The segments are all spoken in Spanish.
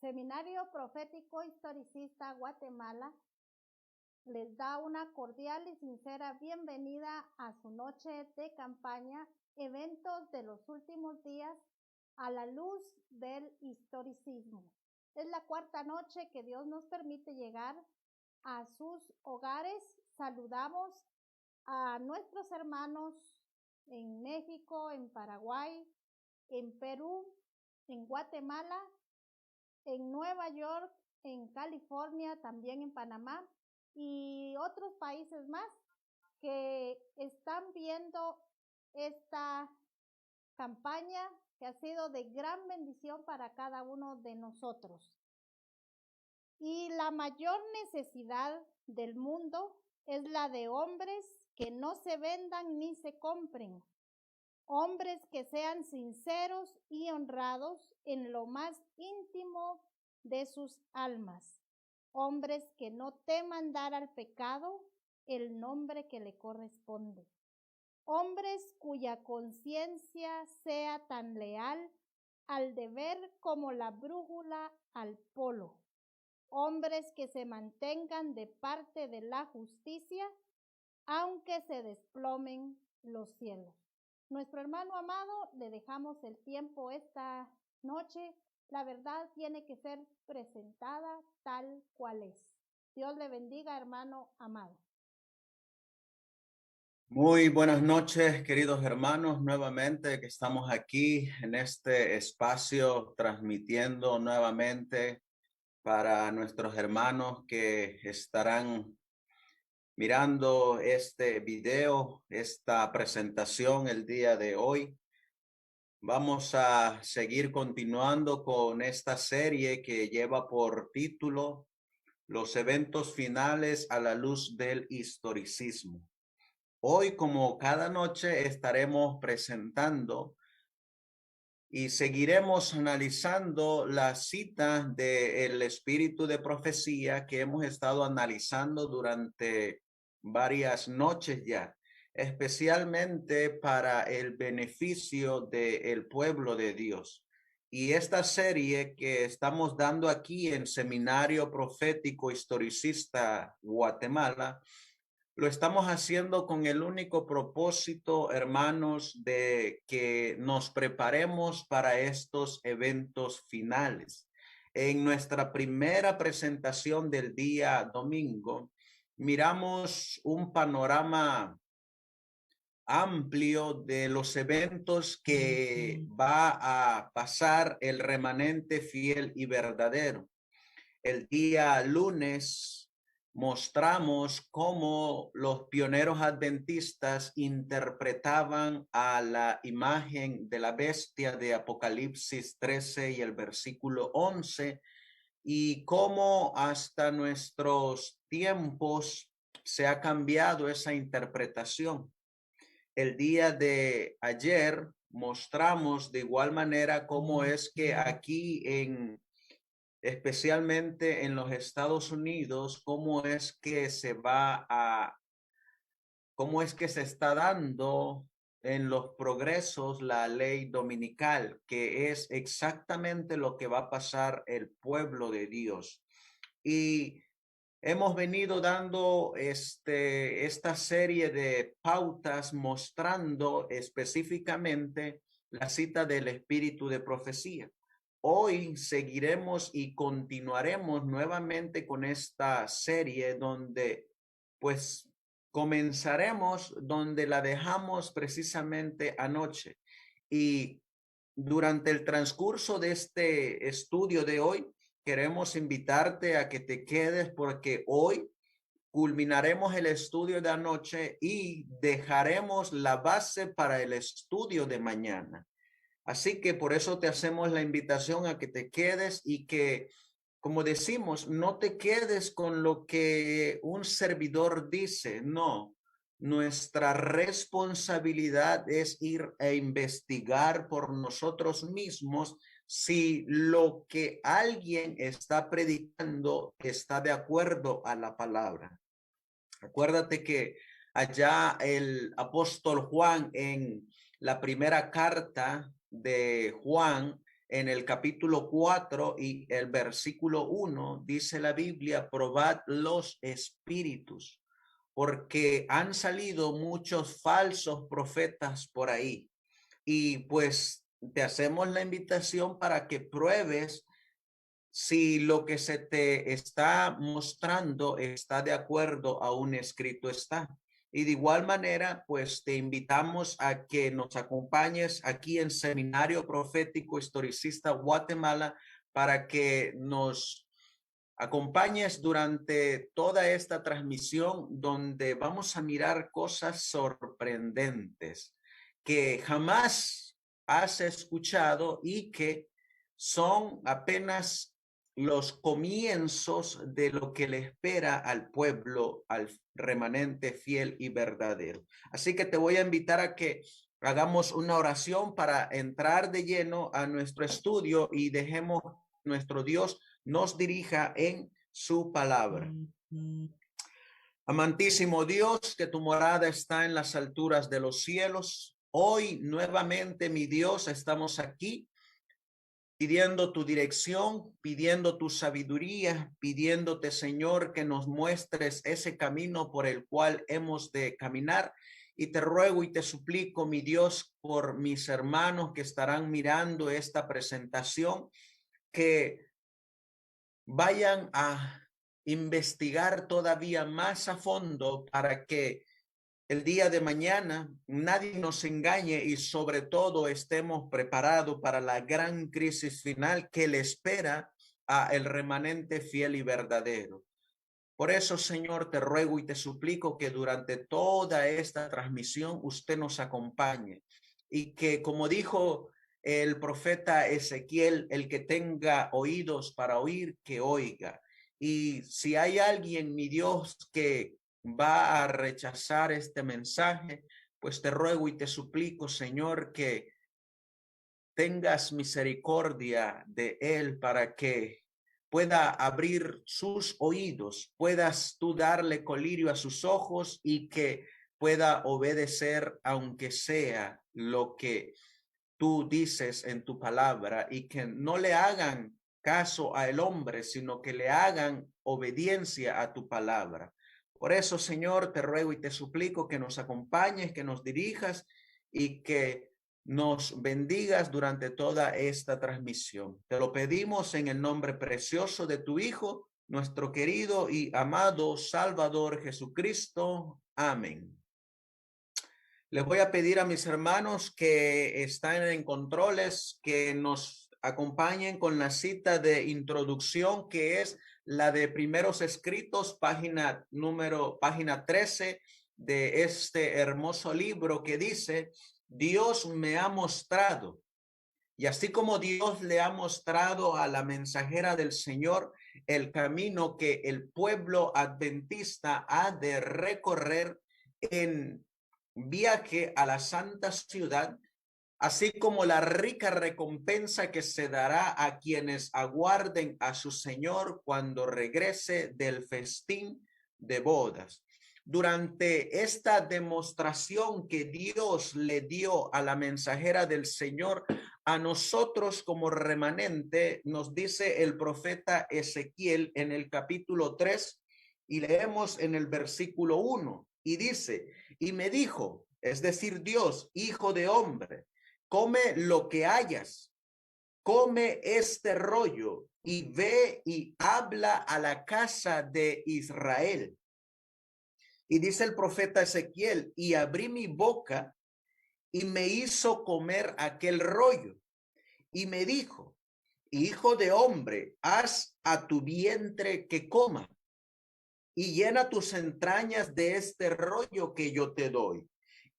Seminario Profético Historicista Guatemala les da una cordial y sincera bienvenida a su noche de campaña, eventos de los últimos días a la luz del historicismo. Es la cuarta noche que Dios nos permite llegar a sus hogares. Saludamos a nuestros hermanos en México, en Paraguay, en Perú, en Guatemala, en Nueva York, en California, también en Panamá y otros países más que están viendo esta campaña que ha sido de gran bendición para cada uno de nosotros. Y la mayor necesidad del mundo es la de hombres que no se vendan ni se compren, hombres que sean sinceros y honrados en lo más íntimo de sus almas, hombres que no teman dar al pecado el nombre que le corresponde, hombres cuya conciencia sea tan leal al deber como la brújula al polo, hombres que se mantengan de parte de la justicia, aunque se desplomen los cielos. Nuestro hermano amado, le dejamos el tiempo esta noche. La verdad tiene que ser presentada tal cual es. Dios le bendiga, hermano amado. Muy buenas noches, queridos hermanos, nuevamente que estamos aquí en este espacio transmitiendo nuevamente para nuestros hermanos que estarán mirando este video, esta presentación el día de hoy. Vamos a seguir continuando con esta serie que lleva por título Los eventos finales a la luz del historicismo. Hoy, como cada noche, estaremos presentando y seguiremos analizando las citas del espíritu de profecía que hemos estado analizando durante varias noches ya, especialmente para el beneficio del pueblo de Dios. Y esta serie que estamos dando aquí en Seminario Profético Historicista Guatemala, lo estamos haciendo con el único propósito, hermanos, de que nos preparemos para estos eventos finales. En nuestra primera presentación del día domingo, miramos un panorama amplio de los eventos que va a pasar el remanente fiel y verdadero. El día lunes mostramos cómo los pioneros adventistas interpretaban a la imagen de la bestia de Apocalipsis 13 y el versículo 11 y cómo hasta nuestros tiempos se ha cambiado esa interpretación. El día de ayer mostramos de igual manera cómo es que aquí especialmente en los Estados Unidos, cómo es que se está dando en los progresos la ley dominical, que es exactamente lo que va a pasar el pueblo de Dios. Y hemos venido dando esta serie de pautas mostrando específicamente la cita del espíritu de profecía. Hoy seguiremos y continuaremos nuevamente con esta serie donde pues comenzaremos donde la dejamos precisamente anoche. Y durante el transcurso de este estudio de hoy, queremos invitarte a que te quedes porque hoy culminaremos el estudio de anoche y dejaremos la base para el estudio de mañana. Así que por eso te hacemos la invitación a que te quedes y que, como decimos, no te quedes con lo que un servidor dice. No, nuestra responsabilidad es ir a investigar por nosotros mismos si lo que alguien está predicando está de acuerdo a la palabra. Acuérdate que allá el apóstol Juan en la primera carta de Juan, en el capítulo 4 y el versículo 1, dice la Biblia, probad los espíritus, porque han salido muchos falsos profetas por ahí. Y pues te hacemos la invitación para que pruebes si lo que se te está mostrando está de acuerdo a un escrito está. Y de igual manera, pues te invitamos a que nos acompañes aquí en Seminario Profético Historicista Guatemala para que nos acompañes durante toda esta transmisión donde vamos a mirar cosas sorprendentes que jamás has escuchado y que son apenas los comienzos de lo que le espera al pueblo, al remanente fiel y verdadero. Así que te voy a invitar a que hagamos una oración para entrar de lleno a nuestro estudio y dejemos nuestro Dios nos dirija en su palabra. Amantísimo Dios, que tu morada está en las alturas de los cielos. Hoy nuevamente, mi Dios, estamos aquí pidiendo tu dirección, pidiendo tu sabiduría, pidiéndote, Señor, que nos muestres ese camino por el cual hemos de caminar. Y te ruego y te suplico, mi Dios, por mis hermanos que estarán mirando esta presentación, que vayan a investigar todavía más a fondo para que el día de mañana nadie nos engañe y sobre todo estemos preparados para la gran crisis final que le espera a el remanente fiel y verdadero. Por eso, Señor, te ruego y te suplico que durante toda esta transmisión usted nos acompañe y que, como dijo el profeta Ezequiel, el que tenga oídos para oír, que oiga. Y si hay alguien, mi Dios, que va a rechazar este mensaje, pues te ruego y te suplico, Señor, que tengas misericordia de él para que pueda abrir sus oídos, puedas tú darle colirio a sus ojos y que pueda obedecer, aunque sea lo que tú dices en tu palabra, y que no le hagan caso al hombre, sino que le hagan obediencia a tu palabra. Por eso, Señor, te ruego y te suplico que nos acompañes, que nos dirijas y que nos bendigas durante toda esta transmisión. Te lo pedimos en el nombre precioso de tu Hijo, nuestro querido y amado Salvador Jesucristo. Amén. Les voy a pedir a mis hermanos que están en controles que nos acompañen con la cita de introducción, que es la de Primeros Escritos, página 13 de este hermoso libro, que dice: Dios me ha mostrado. Y así como Dios le ha mostrado a la mensajera del Señor el camino que el pueblo adventista ha de recorrer en viaje a la santa ciudad, así como la rica recompensa que se dará a quienes aguarden a su Señor cuando regrese del festín de bodas. Durante esta demostración que Dios le dio a la mensajera del Señor, a nosotros como remanente, nos dice el profeta Ezequiel en el capítulo 3, y leemos en el versículo 1, y dice: y me dijo, es decir, Dios, hijo de hombre, come lo que hayas, come este rollo y ve y habla a la casa de Israel. Y dice el profeta Ezequiel: y abrí mi boca y me hizo comer aquel rollo. Y me dijo: hijo de hombre, haz a tu vientre que coma y llena tus entrañas de este rollo que yo te doy.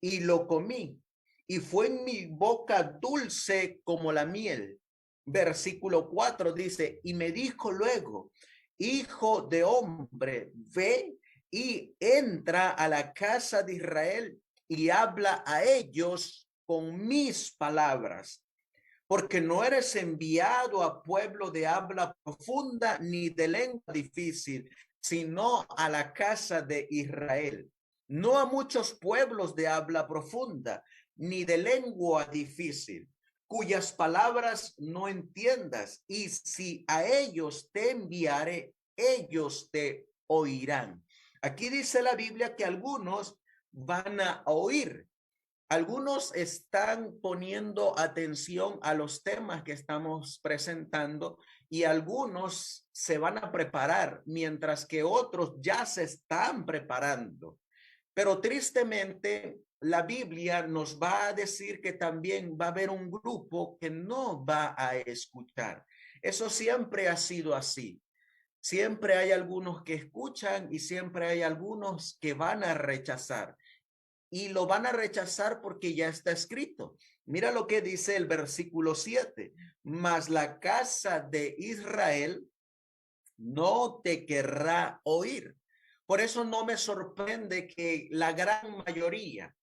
Y lo comí, y fue en mi boca dulce como la miel. Versículo 4 dice: y me dijo luego: hijo de hombre, ve y entra a la casa de Israel y habla a ellos con mis palabras, porque no eres enviado a pueblo de habla profunda ni de lengua difícil, sino a la casa de Israel. No a muchos pueblos de habla profunda, ni de lengua difícil. cuyas palabras no entiendas, y si a ellos te enviare, ellos te oirán. Aquí dice la Biblia que algunos van a oír. Algunos están poniendo atención a los temas que estamos presentando y algunos se van a preparar, mientras que otros ya se están preparando. Pero tristemente, la Biblia nos va a decir que también va a haber un grupo que no va a escuchar. Eso siempre ha sido así. Siempre hay algunos que escuchan y siempre hay algunos que van a rechazar. Y lo van a rechazar porque ya está escrito. Mira lo que dice el versículo 7. Mas la casa de Israel no te querrá oír. Por eso no me sorprende que la gran mayoría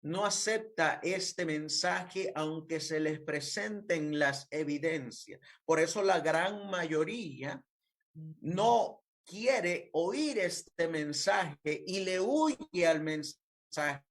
no acepta este mensaje aunque se les presenten las evidencias. Por eso la gran mayoría no quiere oír este mensaje y le huye al mensaje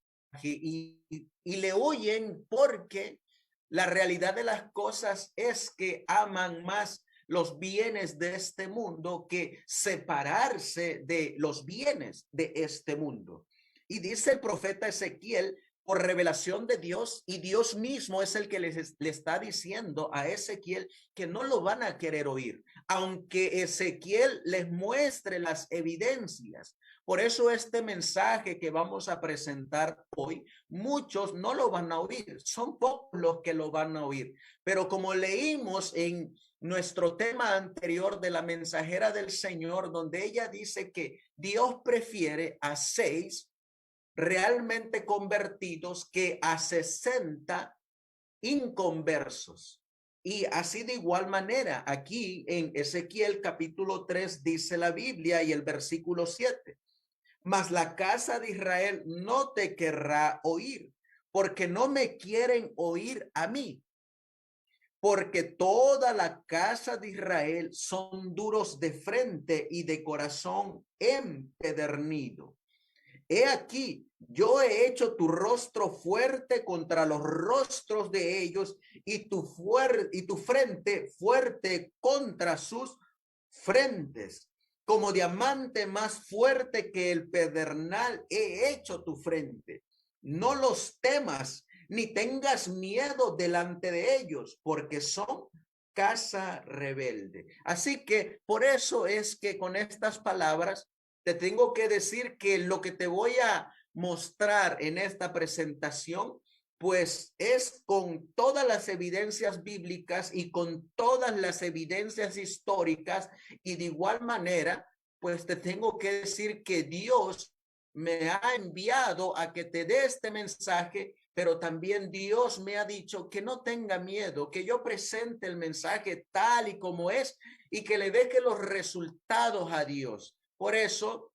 y le huyen porque la realidad de las cosas es que aman más los bienes de este mundo que separarse de los bienes de este mundo. Y dice el profeta Ezequiel, por revelación de Dios, y Dios mismo es el que le está diciendo a Ezequiel que no lo van a querer oír, aunque Ezequiel les muestre las evidencias. Por eso este mensaje que vamos a presentar hoy, muchos no lo van a oír, son pocos los que lo van a oír, pero como leímos en nuestro tema anterior de la mensajera del Señor, donde ella dice que Dios prefiere a 6 realmente convertidos que a 60 inconversos. Y así de igual manera, aquí en Ezequiel capítulo 3 dice la Biblia y el versículo 7, mas la casa de Israel no te querrá oír, porque no me quieren oír a mí, porque toda la casa de Israel son duros de frente y de corazón empedernido. He aquí, yo he hecho tu rostro fuerte contra los rostros de ellos y tu frente fuerte contra sus frentes. Como diamante más fuerte que el pedernal he hecho tu frente. No los temas ni tengas miedo delante de ellos, porque son casa rebelde. Así que por eso es que con estas palabras te tengo que decir que lo que te voy a mostrar en esta presentación, pues es con todas las evidencias bíblicas y con todas las evidencias históricas, y de igual manera, pues te tengo que decir que Dios me ha enviado a que te dé este mensaje, pero también Dios me ha dicho que no tenga miedo, que yo presente el mensaje tal y como es y que le deje los resultados a Dios. Por eso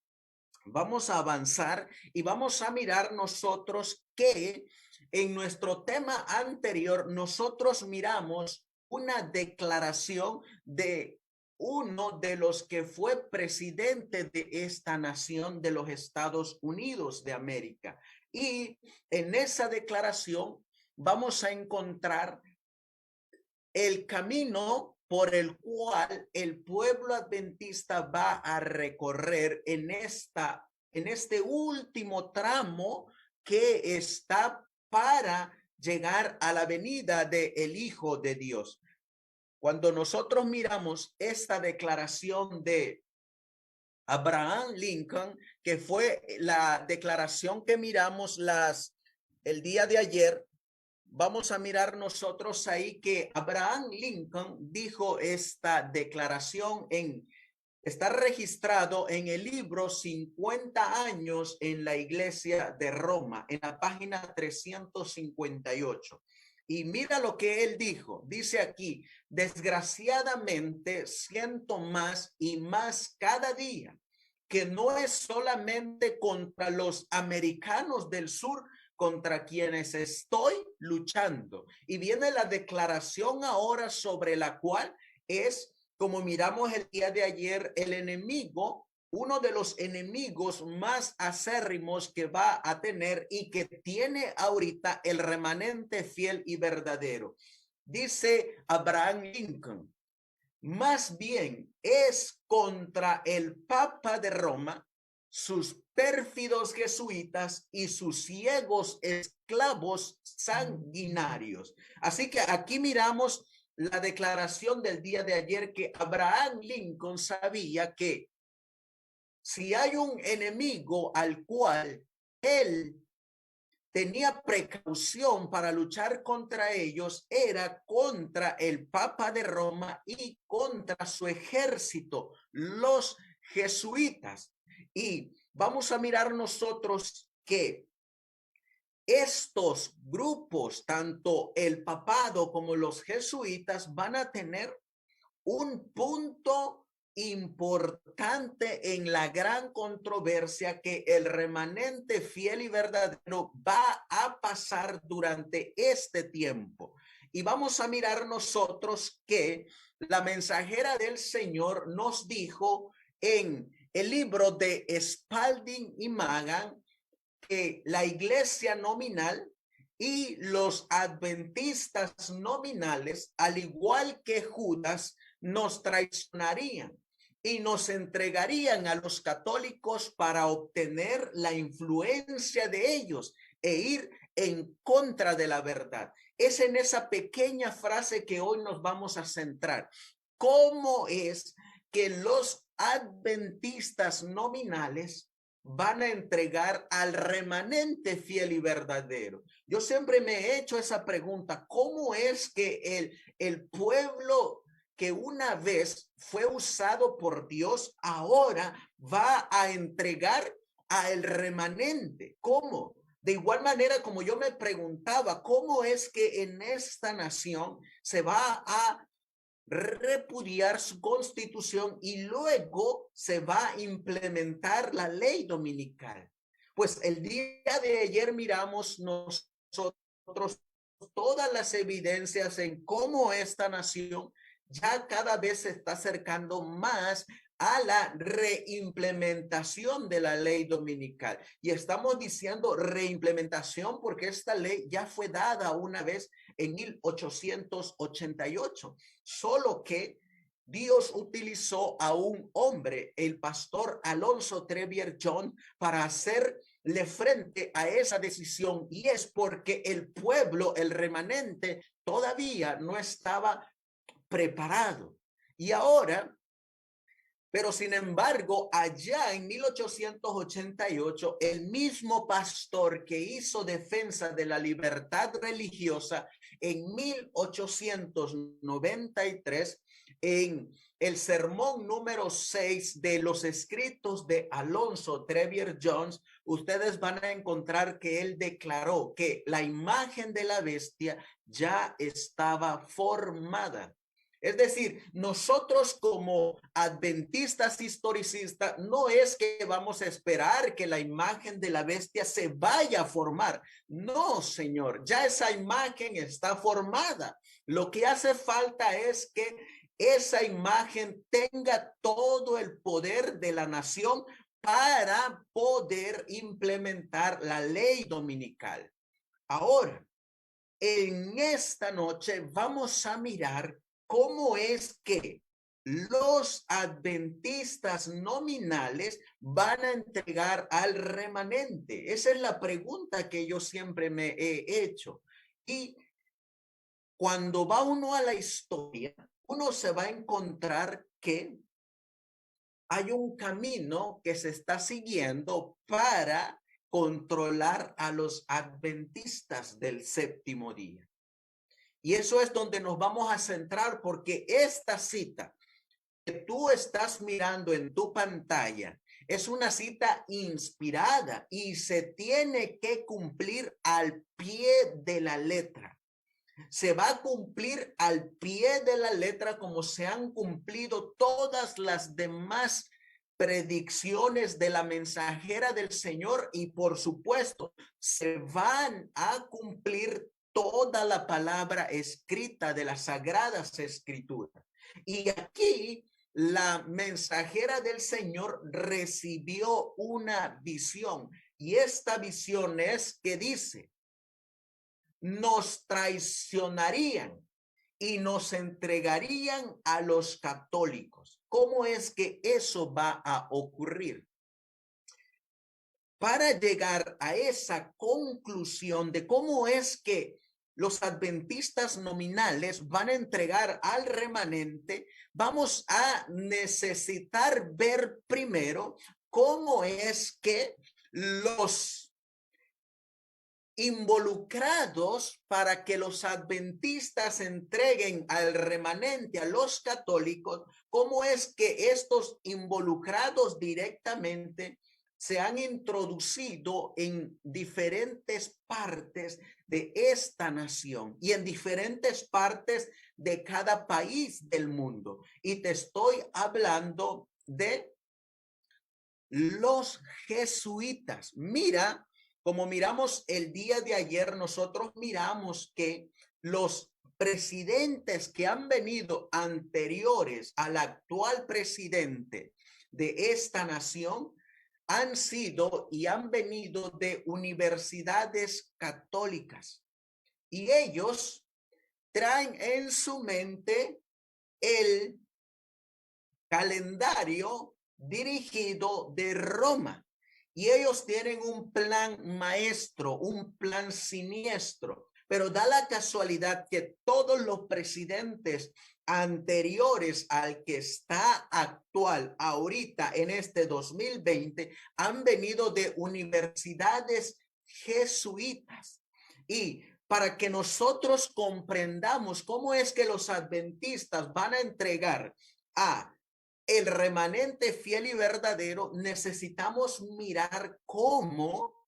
vamos a avanzar y vamos a mirar nosotros que en nuestro tema anterior nosotros miramos una declaración de uno de los que fue presidente de esta nación de los Estados Unidos de América. Y en esa declaración vamos a encontrar el camino por el cual el pueblo adventista va a recorrer en este último tramo que está para llegar a la venida del Hijo de Dios. Cuando nosotros miramos esta declaración de Abraham Lincoln, que fue la declaración que miramos el día de ayer, vamos a mirar nosotros ahí que Abraham Lincoln dijo esta declaración está registrado en el libro 50 años en la iglesia de Roma, en la página 358. Y mira lo que él dijo. Dice aquí, desgraciadamente siento más y más cada día que no es solamente contra los americanos del sur contra quienes estoy luchando. Y viene la declaración ahora sobre la cual es, como miramos el día de ayer, el enemigo uno de los enemigos más acérrimos que va a tener y que tiene ahorita el remanente fiel y verdadero. Dice Abraham Lincoln, más bien es contra el Papa de Roma, sus pérfidos jesuitas y sus ciegos esclavos sanguinarios. Así que aquí miramos la declaración del día de ayer, que Abraham Lincoln sabía que si hay un enemigo al cual él tenía precaución para luchar contra ellos, era contra el Papa de Roma y contra su ejército, los jesuitas. Y vamos a mirar nosotros que estos grupos, tanto el papado como los jesuitas, van a tener un punto importante en la gran controversia que el remanente fiel y verdadero va a pasar durante este tiempo. Y vamos a mirar nosotros que la mensajera del Señor nos dijo en el libro de Spalding y Magan que la iglesia nominal y los adventistas nominales, al igual que Judas, nos traicionarían y nos entregarían a los católicos para obtener la influencia de ellos e ir en contra de la verdad. Es en esa pequeña frase que hoy nos vamos a centrar. ¿Cómo es que los adventistas nominales van a entregar al remanente fiel y verdadero? Yo siempre me he hecho esa pregunta. ¿Cómo es que el pueblo que una vez fue usado por Dios ahora va a entregar al remanente? ¿Cómo? De igual manera, como yo me preguntaba, ¿cómo es que en esta nación se va a repudiar su constitución y luego se va a implementar la ley dominical? Pues el día de ayer miramos nosotros todas las evidencias en cómo esta nación ya cada vez se está acercando más a la reimplementación de la ley dominical. Y estamos diciendo reimplementación porque esta ley ya fue dada una vez en 1888, solo que Dios utilizó a un hombre, el pastor Alonzo Trevier John, para hacerle frente a esa decisión, y es porque el pueblo, el remanente, todavía no estaba preparado. Y ahora, pero sin embargo, allá en 1888, el mismo pastor que hizo defensa de la libertad religiosa en 1893, en el sermón número 6 de los escritos de Alonzo Trevier Jones, ustedes van a encontrar que él declaró que la imagen de la bestia ya estaba formada. Es decir, nosotros como adventistas historicistas no es que vamos a esperar que la imagen de la bestia se vaya a formar. No, Señor, ya esa imagen está formada. Lo que hace falta es que esa imagen tenga todo el poder de la nación para poder implementar la ley dominical. Ahora, en esta noche vamos a mirar cómo es que los adventistas nominales van a entregar al remanente. Esa es la pregunta que yo siempre me he hecho. Y cuando va uno a la historia, uno se va a encontrar que hay un camino que se está siguiendo para controlar a los adventistas del séptimo día. Y eso es donde nos vamos a centrar, porque esta cita que tú estás mirando en tu pantalla es una cita inspirada y se tiene que cumplir al pie de la letra. Se va a cumplir al pie de la letra como se han cumplido todas las demás predicciones de la mensajera del Señor, y por supuesto se van a cumplir toda la palabra escrita de las Sagradas Escrituras. Y aquí la mensajera del Señor recibió una visión. Y esta visión es que dice, nos traicionarían y nos entregarían a los católicos. ¿Cómo es que eso va a ocurrir? Para llegar a esa conclusión de cómo es que los adventistas nominales van a entregar al remanente, vamos a necesitar ver primero cómo es que los involucrados para que los adventistas entreguen al remanente a los católicos, cómo es que estos involucrados directamente se han introducido en diferentes partes de esta nación y en diferentes partes de cada país del mundo. Y te estoy hablando de los jesuitas. Mira, como miramos el día de ayer, nosotros miramos que los presidentes que han venido anteriores al actual presidente de esta nación han sido y han venido de universidades católicas. Y ellos traen en su mente el calendario dirigido de Roma. Y ellos tienen un plan maestro, un plan siniestro. Pero da la casualidad que todos los presidentes anteriores al que está actual ahorita en este 2020 han venido de universidades jesuitas. Y para que nosotros comprendamos cómo es que los adventistas van a entregar a el remanente fiel y verdadero, necesitamos mirar cómo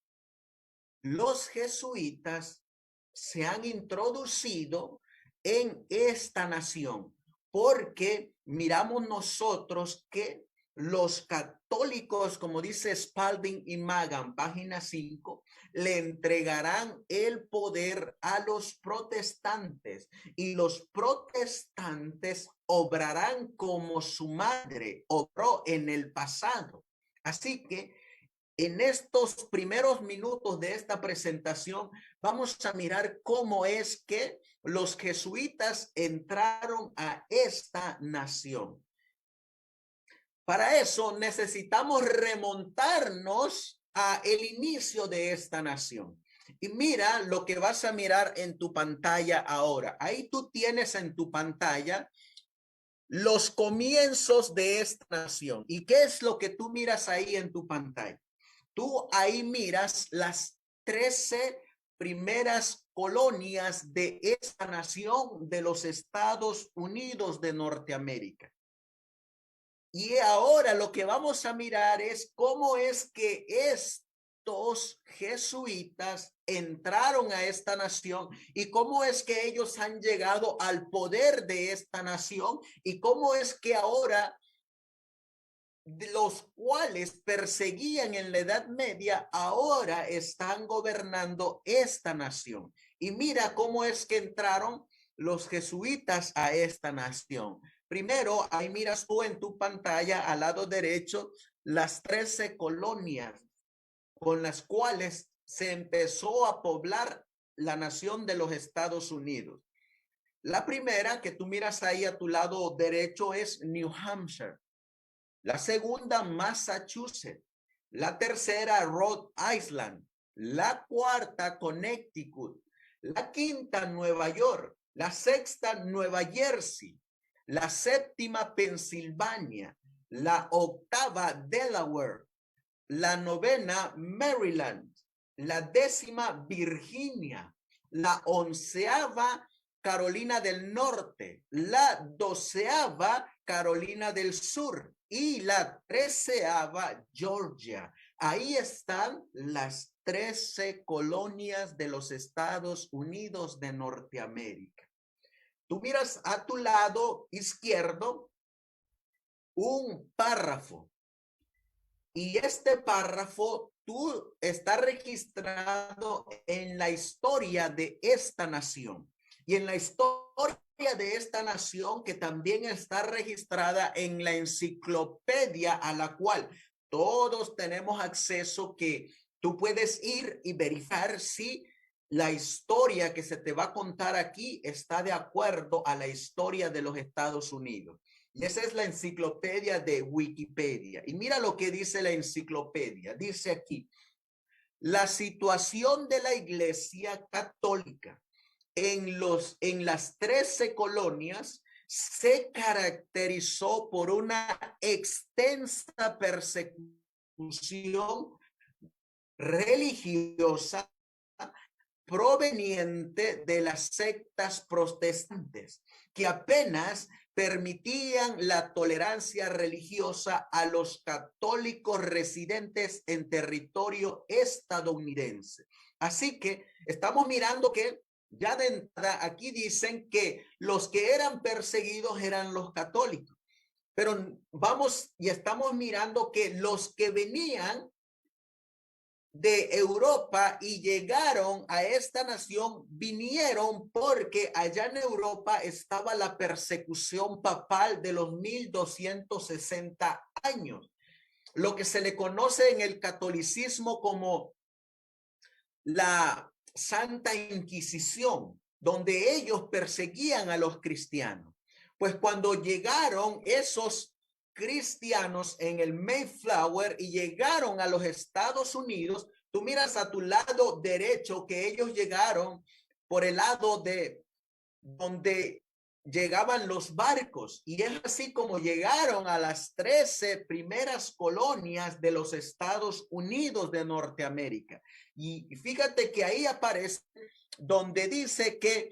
los jesuitas se han introducido en esta nación, porque miramos nosotros que los católicos, como dice Spalding y Magan, página 5, le entregarán el poder a los protestantes y los protestantes obrarán como su madre obró en el pasado. Así que en estos primeros minutos de esta presentación vamos a mirar cómo es que los jesuitas entraron a esta nación. Para eso necesitamos remontarnos a el inicio de esta nación. Y mira lo que vas a mirar en tu pantalla ahora. Ahí tú tienes en tu pantalla los comienzos de esta nación. ¿Y qué es lo que tú miras ahí en tu pantalla? Tú ahí miras las 13 primeras colonias de esta nación de los Estados Unidos de Norteamérica. Y ahora lo que vamos a mirar es cómo es que estos jesuitas entraron a esta nación y cómo es que ellos han llegado al poder de esta nación y cómo es que ahora los cuales perseguían en la Edad Media, ahora están gobernando esta nación. Y mira cómo es que entraron los jesuitas a esta nación. Primero, ahí miras tú en tu pantalla al lado derecho las 13 colonias con las cuales se empezó a poblar la nación de los Estados Unidos. La primera que tú miras ahí a tu lado derecho es New Hampshire. La segunda, Massachusetts. La tercera, Rhode Island. La cuarta, Connecticut. La quinta, Nueva York. La sexta, Nueva Jersey. La séptima, Pensilvania. La octava, Delaware. La novena, Maryland. La décima, Virginia. La onceava, Carolina del Norte. La doceava, Carolina del Sur. Y la 13ª, Georgia. Ahí están las 13 colonias de los Estados Unidos de Norteamérica. Tú miras a tu lado izquierdo un párrafo. Y este párrafo tú está registrado en la historia de esta nación. Y en la historia de esta nación, que también está registrada en la enciclopedia a la cual todos tenemos acceso, que tú puedes ir y verificar si la historia que se te va a contar aquí está de acuerdo a la historia de los Estados Unidos. Y esa es la enciclopedia de Wikipedia. Y mira lo que dice la enciclopedia. Dice aquí: la situación de la Iglesia Católica en las 13 colonias se caracterizó por una extensa persecución religiosa proveniente de las sectas protestantes, que apenas permitían la tolerancia religiosa a los católicos residentes en territorio estadounidense. Así que estamos mirando que ya de entrada aquí dicen que los que eran perseguidos eran los católicos, pero vamos y estamos mirando que los que venían de Europa y llegaron a esta nación, vinieron porque allá en Europa estaba la persecución papal de los 1260 años, lo que se le conoce en el catolicismo como la Santa Inquisición, donde ellos perseguían a los cristianos. Pues cuando llegaron esos cristianos en el Mayflower y llegaron a los Estados Unidos, tú miras a tu lado derecho que ellos llegaron por el lado de donde llegaban los barcos, y es así como llegaron a las 13 primeras colonias de los Estados Unidos de Norteamérica. Y fíjate que ahí aparece donde dice que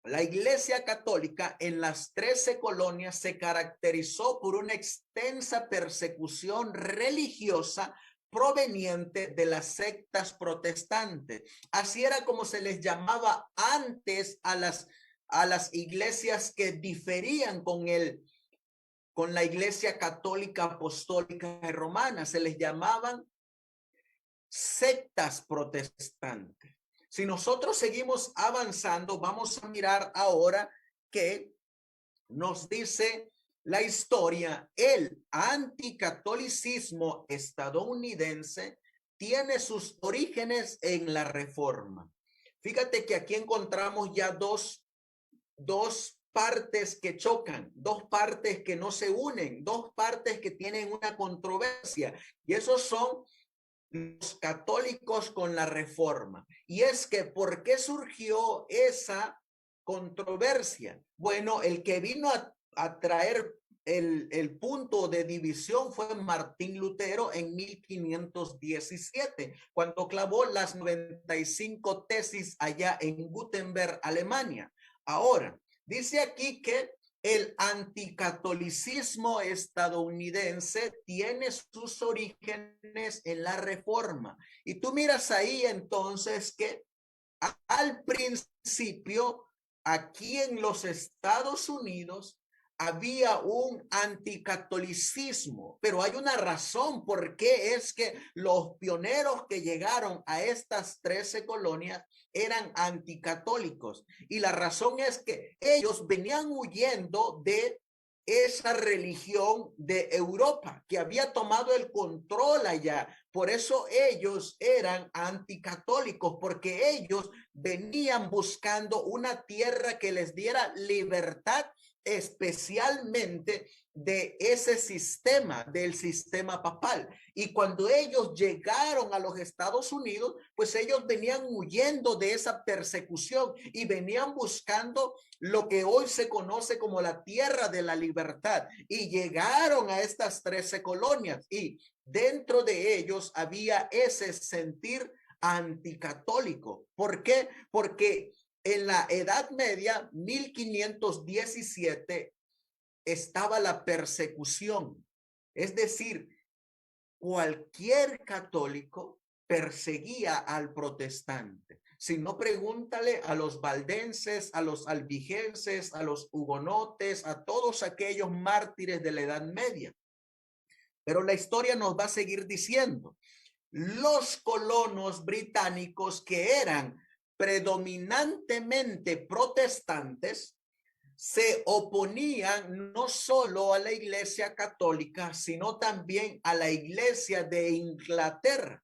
la Iglesia Católica en las 13 colonias se caracterizó por una extensa persecución religiosa proveniente de las sectas protestantes. Así era como se les llamaba antes a las iglesias que diferían con la Iglesia Católica Apostólica Romana. Se les llamaban sectas protestantes. Si nosotros seguimos avanzando, vamos a mirar ahora que nos dice la historia: el anticatolicismo estadounidense tiene sus orígenes en la Reforma. Fíjate que aquí encontramos ya dos partes que chocan, dos partes que no se unen, dos partes que tienen una controversia, y esos son los católicos con la Reforma. Y es que, ¿por qué surgió esa controversia? Bueno, el que vino a traer el punto de división fue Martín Lutero en 1517, cuando clavó las 95 tesis allá en Gutenberg, Alemania. Ahora, dice aquí que el anticatolicismo estadounidense tiene sus orígenes en la Reforma. Y tú miras ahí entonces que al principio, aquí en los Estados Unidos, había un anticatolicismo, pero hay una razón por qué es que los pioneros que llegaron a estas 13 colonias eran anticatólicos. Y la razón es que ellos venían huyendo de esa religión de Europa que había tomado el control allá. Por eso ellos eran anticatólicos, porque ellos venían buscando una tierra que les diera libertad, especialmente de ese sistema, del sistema papal. Y cuando ellos llegaron a los Estados Unidos, pues ellos venían huyendo de esa persecución y venían buscando lo que hoy se conoce como la tierra de la libertad. Y llegaron a estas 13 colonias, y dentro de ellos había ese sentir anticatólico. ¿Por qué? Porque en la Edad Media, 1517, estaba la persecución. Es decir, cualquier católico perseguía al protestante. Si no, pregúntale a los valdenses, a los albigenses, a los hugonotes, a todos aquellos mártires de la Edad Media. Pero la historia nos va a seguir diciendo: los colonos británicos, que eran predominantemente protestantes se oponían no solo a la Iglesia Católica, sino también a la Iglesia de Inglaterra,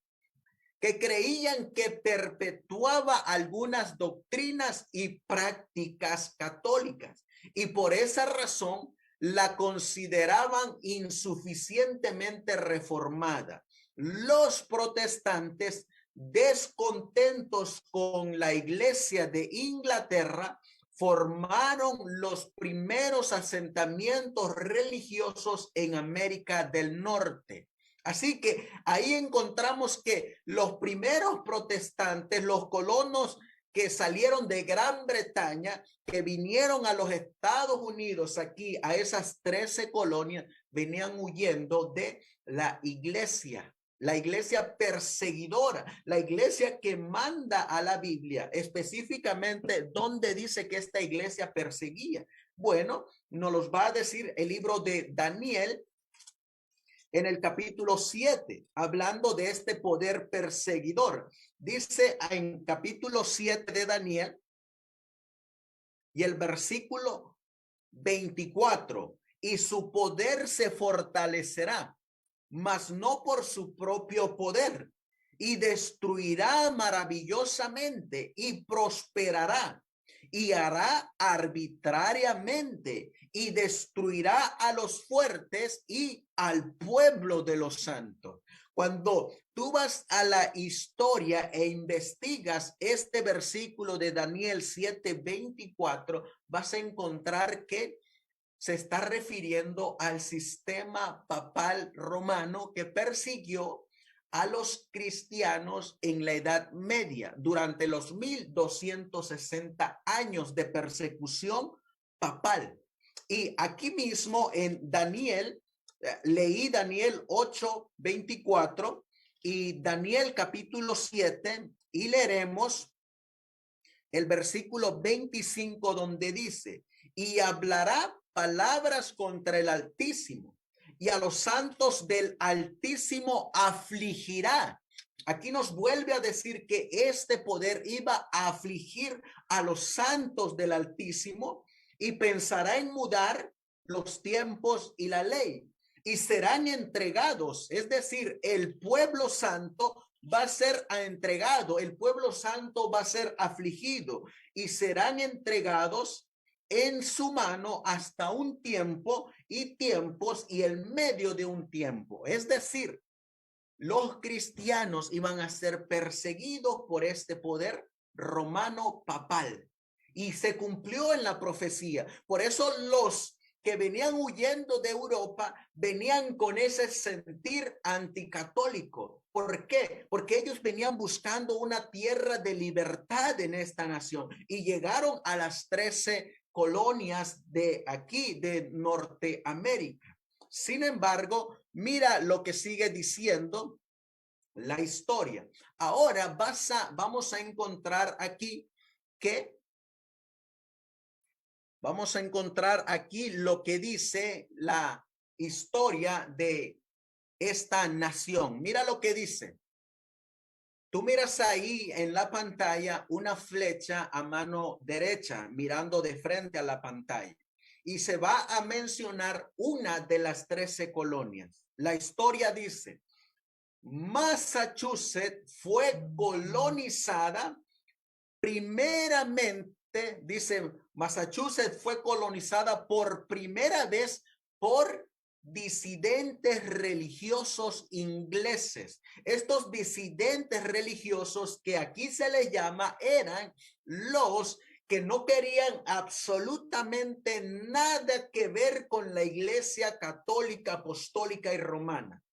que creían que perpetuaba algunas doctrinas y prácticas católicas, y por esa razón la consideraban insuficientemente reformada. Los protestantes, descontentos con la Iglesia de Inglaterra, formaron los primeros asentamientos religiosos en América del Norte. Así que ahí encontramos que los primeros protestantes, los colonos que salieron de Gran Bretaña, que vinieron a los Estados Unidos, aquí a esas 13 colonias, venían huyendo de la iglesia perseguidora, la iglesia que manda a la Biblia, específicamente donde dice que esta iglesia perseguía. Bueno, nos los va a decir el libro de Daniel, en el capítulo 7, hablando de este poder perseguidor. Dice en capítulo 7 de Daniel y el versículo 24, y su poder se fortalecerá, mas no por su propio poder, y destruirá maravillosamente y prosperará y hará arbitrariamente y destruirá a los fuertes y al pueblo de los santos. Cuando tú vas a la historia e investigas este versículo de Daniel 7:24, vas a encontrar que se está refiriendo al sistema papal romano que persiguió a los cristianos en la Edad Media durante los 1260 años de persecución papal. Y aquí mismo en Daniel, leí Daniel 8:24 y Daniel capítulo 7, y leeremos el versículo 25, donde dice: y hablará palabras contra el Altísimo, y a los santos del Altísimo afligirá. Aquí nos vuelve a decir que este poder iba a afligir a los santos del Altísimo, y pensará en mudar los tiempos y la ley, y serán entregados, es decir, el pueblo santo va a ser entregado, el pueblo santo va a ser afligido, y serán entregados en su mano hasta un tiempo y tiempos y el medio de un tiempo. Es decir, los cristianos iban a ser perseguidos por este poder romano papal, y se cumplió en la profecía. Por eso los que venían huyendo de Europa venían con ese sentir anticatólico. ¿Por qué? Porque ellos venían buscando una tierra de libertad en esta nación, y llegaron a las 13 colonias de aquí, de Norteamérica. Sin embargo, mira lo que sigue diciendo la historia. Ahora vamos a encontrar aquí que vamos a encontrar aquí lo que dice la historia de esta nación. Mira lo que dice. Tú miras ahí en la pantalla una flecha a mano derecha, mirando de frente a la pantalla, y se va a mencionar una de las 13 colonias. La historia dice: Massachusetts fue colonizada primeramente, dice, Massachusetts fue colonizada por primera vez por disidentes religiosos ingleses. Estos disidentes religiosos, que aquí se les llama, eran los que no querían absolutamente nada que ver con la Iglesia católica, apostólica y romana.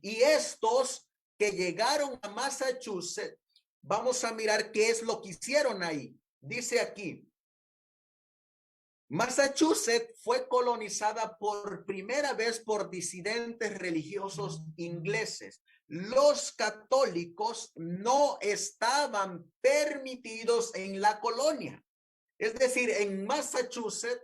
Y estos que llegaron a Massachusetts, vamos a mirar qué es lo que hicieron ahí. Dice aquí: Massachusetts fue colonizada por primera vez por disidentes religiosos ingleses. Los católicos no estaban permitidos en la colonia. Es decir, en Massachusetts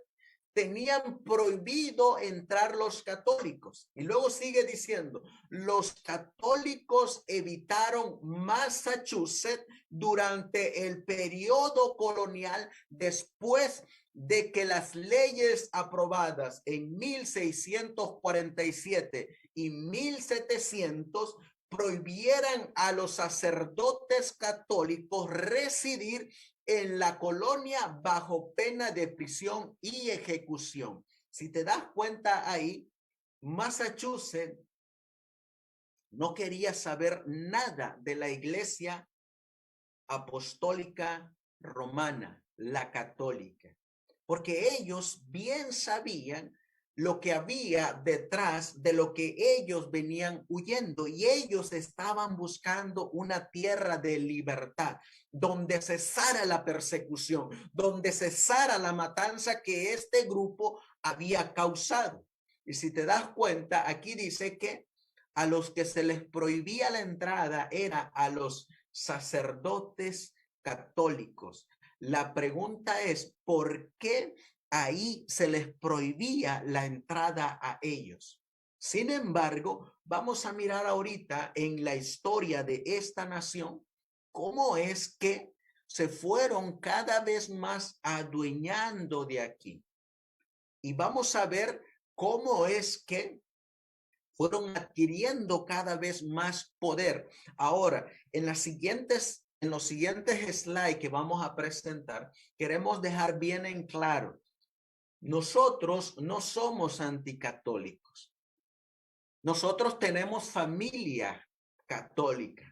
tenían prohibido entrar los católicos. Y luego sigue diciendo, los católicos evitaron Massachusetts durante el periodo colonial después de que las leyes aprobadas en 1647 y 1700 prohibieran a los sacerdotes católicos residir en la colonia bajo pena de prisión y ejecución. Si te das cuenta ahí, Massachusetts no quería saber nada de la iglesia apostólica romana, la católica, porque ellos bien sabían lo que había detrás de lo que ellos venían huyendo, y ellos estaban buscando una tierra de libertad, donde cesara la persecución, donde cesara la matanza que este grupo había causado. Y si te das cuenta, aquí dice que a los que se les prohibía la entrada era a los sacerdotes católicos. La pregunta es, ¿por qué ahí se les prohibía la entrada a ellos? Sin embargo, vamos a mirar ahorita en la historia de esta nación, cómo es que se fueron cada vez más adueñando de aquí. Y vamos a ver cómo es que fueron adquiriendo cada vez más poder. Ahora, en los siguientes slides que vamos a presentar, queremos dejar bien en claro, nosotros no somos anticatólicos. Nosotros tenemos familia católica.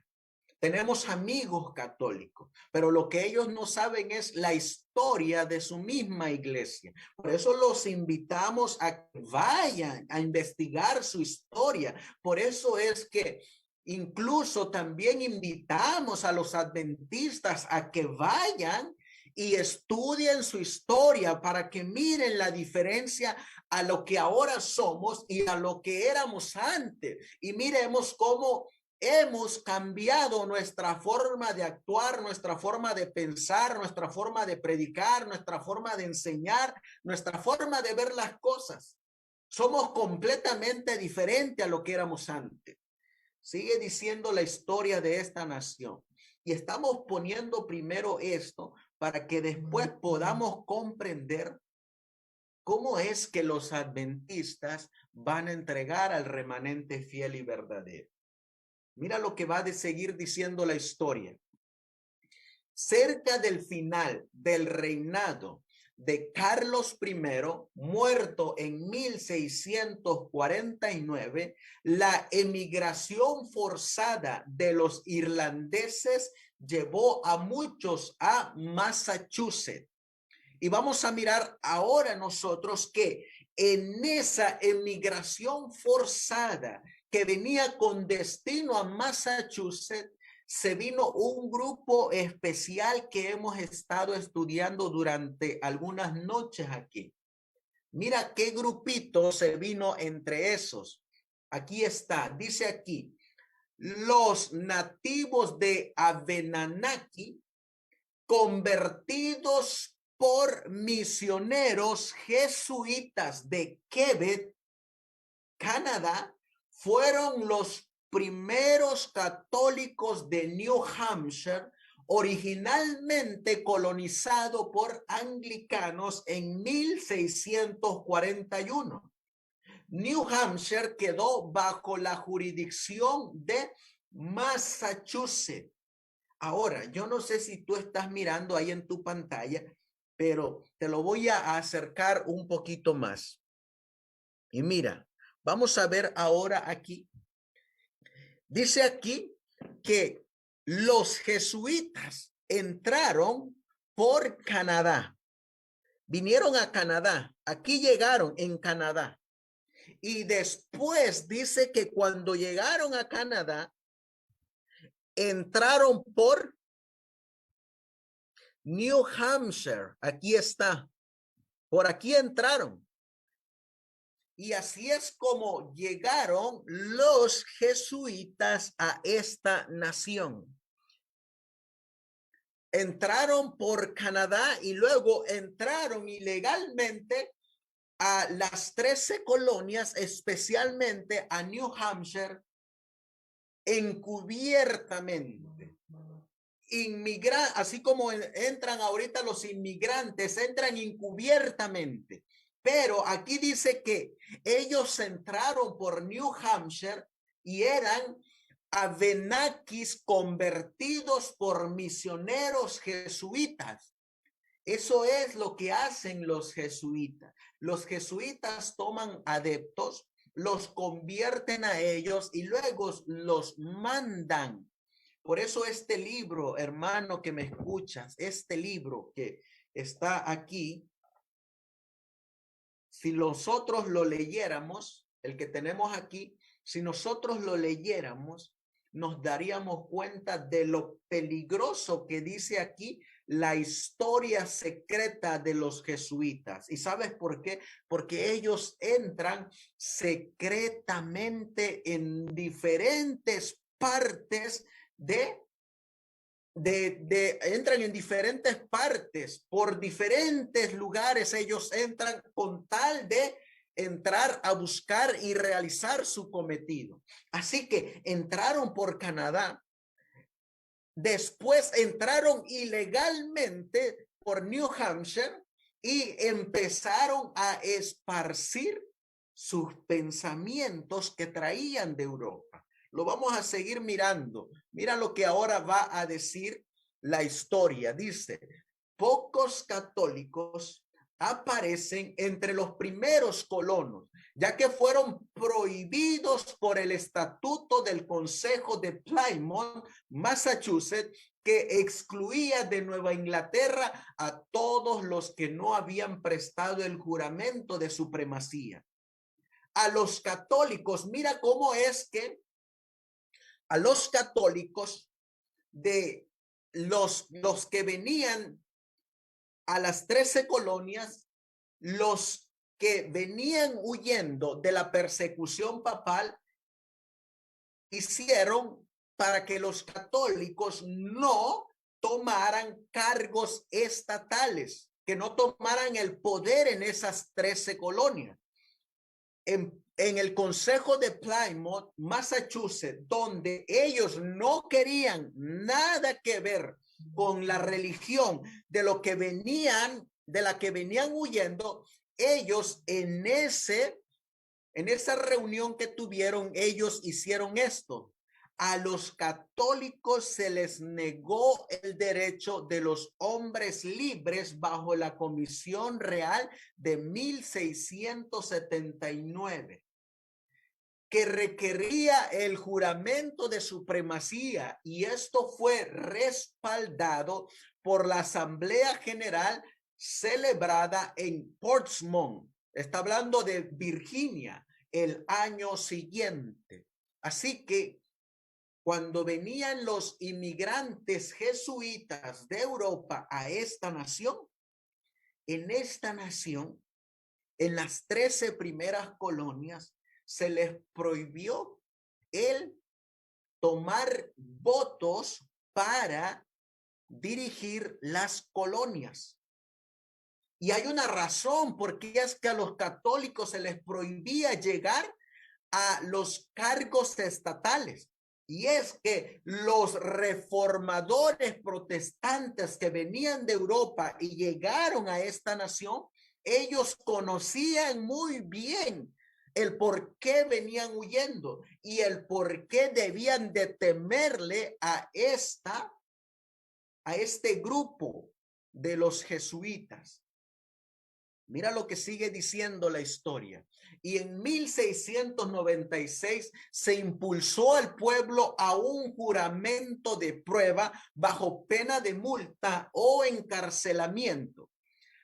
Tenemos amigos católicos, pero lo que ellos no saben es la historia de su misma iglesia. Por eso los invitamos a que vayan a investigar su historia. Por eso es que incluso también invitamos a los adventistas a que vayan y estudien su historia para que miren la diferencia a lo que ahora somos y a lo que éramos antes. Y miremos cómo hemos cambiado nuestra forma de actuar, nuestra forma de pensar, nuestra forma de predicar, nuestra forma de enseñar, nuestra forma de ver las cosas. Somos completamente diferentes a lo que éramos antes. Sigue diciendo la historia de esta nación. Y estamos poniendo primero esto para que después podamos comprender cómo es que los adventistas van a entregar al remanente fiel y verdadero. Mira lo que va a seguir diciendo la historia. Cerca del final del reinado de Carlos I, muerto en 1649, la emigración forzada de los irlandeses llevó a muchos a Massachusetts. Y vamos a mirar ahora nosotros que en esa emigración forzada que venía con destino a Massachusetts, se vino un grupo especial que hemos estado estudiando durante algunas noches aquí. Mira qué grupito se vino entre esos. Aquí está, dice aquí, los nativos de Abenaki convertidos por misioneros jesuitas de Quebec, Canadá, fueron los primeros católicos de New Hampshire, originalmente colonizado por anglicanos en 1641. New Hampshire quedó bajo la jurisdicción de Massachusetts. Ahora, yo no sé si tú estás mirando ahí en tu pantalla, pero te lo voy a acercar un poquito más. Y mira, vamos a ver ahora aquí. Dice aquí que los jesuitas entraron por Canadá. Vinieron a Canadá. Aquí llegaron en Canadá. Y después dice que cuando llegaron a Canadá, entraron por New Hampshire. Aquí está. Por aquí entraron. Y así es como llegaron los jesuitas a esta nación. Entraron por Canadá y luego entraron ilegalmente a las 13 colonias, especialmente a New Hampshire, encubiertamente. Así como entran ahorita los inmigrantes, entran encubiertamente. Pero aquí dice que ellos entraron por New Hampshire y eran Abenakis convertidos por misioneros jesuitas. Eso es lo que hacen los jesuitas. Los jesuitas toman adeptos, los convierten a ellos y luego los mandan. Por eso este libro, hermano que me escuchas, este libro que está aquí, si nosotros lo leyéramos, el que tenemos aquí, si nosotros lo leyéramos, nos daríamos cuenta de lo peligroso que dice aquí la historia secreta de los jesuitas. ¿Y sabes por qué? Porque ellos entran secretamente en diferentes partes entran en diferentes partes, por diferentes lugares ellos entran con tal de entrar a buscar y realizar su cometido. Así que entraron por Canadá, después entraron ilegalmente por New Hampshire y empezaron a esparcir sus pensamientos que traían de Europa. Lo vamos a seguir mirando. Mira lo que ahora va a decir la historia. Dice, pocos católicos aparecen entre los primeros colonos, ya que fueron prohibidos por el estatuto del Consejo de Plymouth, Massachusetts, que excluía de Nueva Inglaterra a todos los que no habían prestado el juramento de supremacía. A los católicos, mira cómo es que a los católicos de los que venían a las 13 colonias, los que venían huyendo de la persecución papal, hicieron para que los católicos no tomaran cargos estatales, que no tomaran el poder en esas 13 colonias. En el Consejo de Plymouth, Massachusetts, donde ellos no querían nada que ver con la religión de lo que venían, de la que venían huyendo, ellos en esa reunión que tuvieron, ellos hicieron esto. A los católicos se les negó el derecho de los hombres libres bajo la Comisión Real de 1679, que requería el juramento de supremacía, y esto fue respaldado por la Asamblea General celebrada en Portsmouth. Está hablando de Virginia, el año siguiente. Así que cuando venían los inmigrantes jesuitas de Europa a esta nación, en esta nación, en las 13 primeras colonias, se les prohibió el tomar votos para dirigir las colonias. Y hay una razón por qué es que a los católicos se les prohibía llegar a los cargos estatales. Y es que los reformadores protestantes que venían de Europa y llegaron a esta nación, ellos conocían muy bien el por qué venían huyendo y el por qué debían de temerle a este grupo de los jesuitas. Mira lo que sigue diciendo la historia. Y en 1696 se impulsó al pueblo a un juramento de prueba bajo pena de multa o encarcelamiento.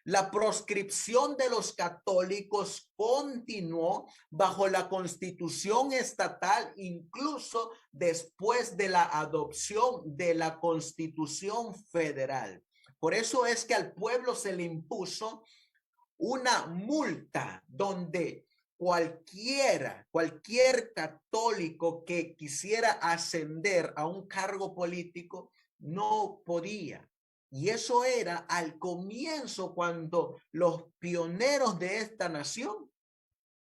La proscripción de los católicos continuó bajo la Constitución estatal, incluso después de la adopción de la Constitución federal. Por eso es que al pueblo se le impuso una multa donde cualquier católico que quisiera ascender a un cargo político no podía. Y eso era al comienzo, cuando los pioneros de esta nación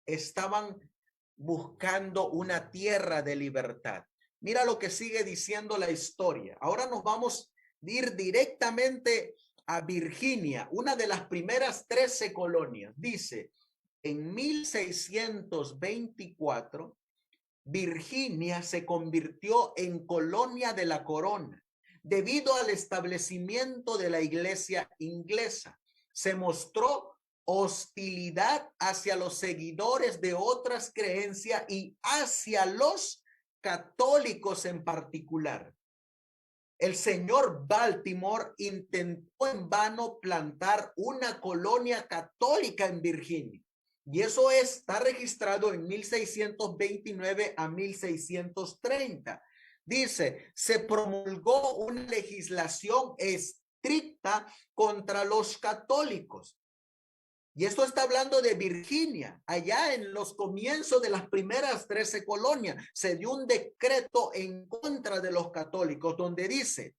estaban buscando una tierra de libertad. Mira lo que sigue diciendo la historia. Ahora nos vamos a ir directamente a Virginia, una de las primeras 13 colonias. Dice, en 1624, Virginia se convirtió en colonia de la corona debido al establecimiento de la iglesia inglesa. Se mostró hostilidad hacia los seguidores de otras creencias y hacia los católicos en particular. El señor Baltimore intentó en vano plantar una colonia católica en Virginia. Y eso está registrado en 1629 a 1630. Dice, se promulgó una legislación estricta contra los católicos. Y esto está hablando de Virginia. Allá en los comienzos de las primeras 13 colonias se dio un decreto en contra de los católicos, donde dice,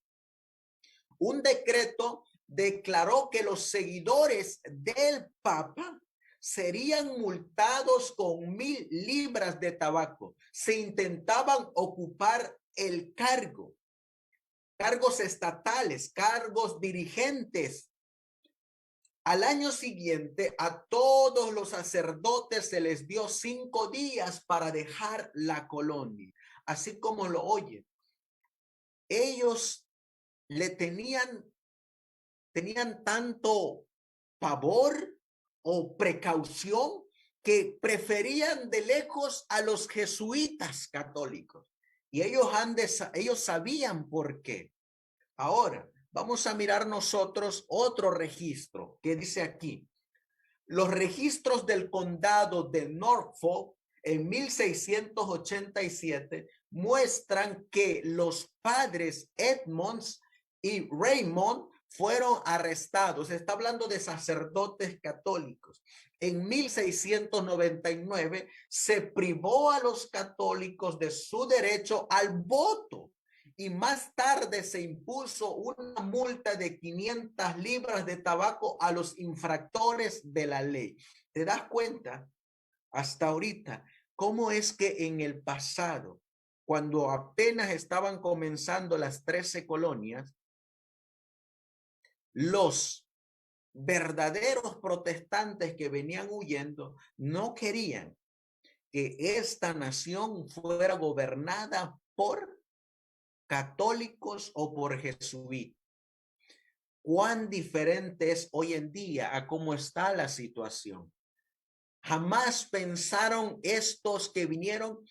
un decreto declaró que los seguidores del Papa serían multados con 1,000 libras de tabaco si intentaban ocupar el cargo, cargos estatales, cargos dirigentes. Al año siguiente, a todos los sacerdotes se les dio 5 días para dejar la colonia. Así como lo oyen, ellos le tenían tanto pavor o precaución que preferían de lejos a los jesuitas católicos. Y ellos sabían por qué. Ahora, vamos a mirar nosotros otro registro que dice aquí. Los registros del condado de Norfolk en 1687 muestran que los padres Edmonds y Raymond fueron arrestados. Está hablando de sacerdotes católicos. En 1699 se privó a los católicos de su derecho al voto. Y más tarde se impuso una multa de 500 libras de tabaco a los infractores de la ley. ¿Te das cuenta hasta ahorita cómo es que en el pasado, cuando apenas estaban comenzando las 13 colonias, los verdaderos protestantes que venían huyendo no querían que esta nación fuera gobernada por católicos o por jesuitas? ¿Cuán diferente es hoy en día a cómo está la situación? Jamás pensaron estos que vinieron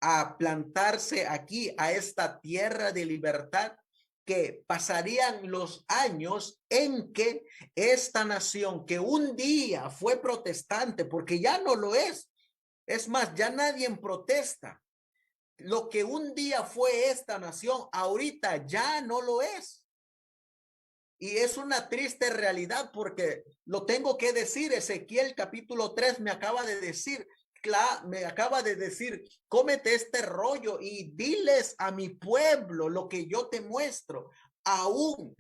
a plantarse aquí, a esta tierra de libertad, que pasarían los años en que esta nación, que un día fue protestante, porque ya no lo es más, ya nadie protesta. Lo que un día fue esta nación, ahorita ya no lo es. Y es una triste realidad, porque lo tengo que decir. Ezequiel capítulo 3 me acaba de decir, cómete este rollo y diles a mi pueblo lo que yo te muestro. Aún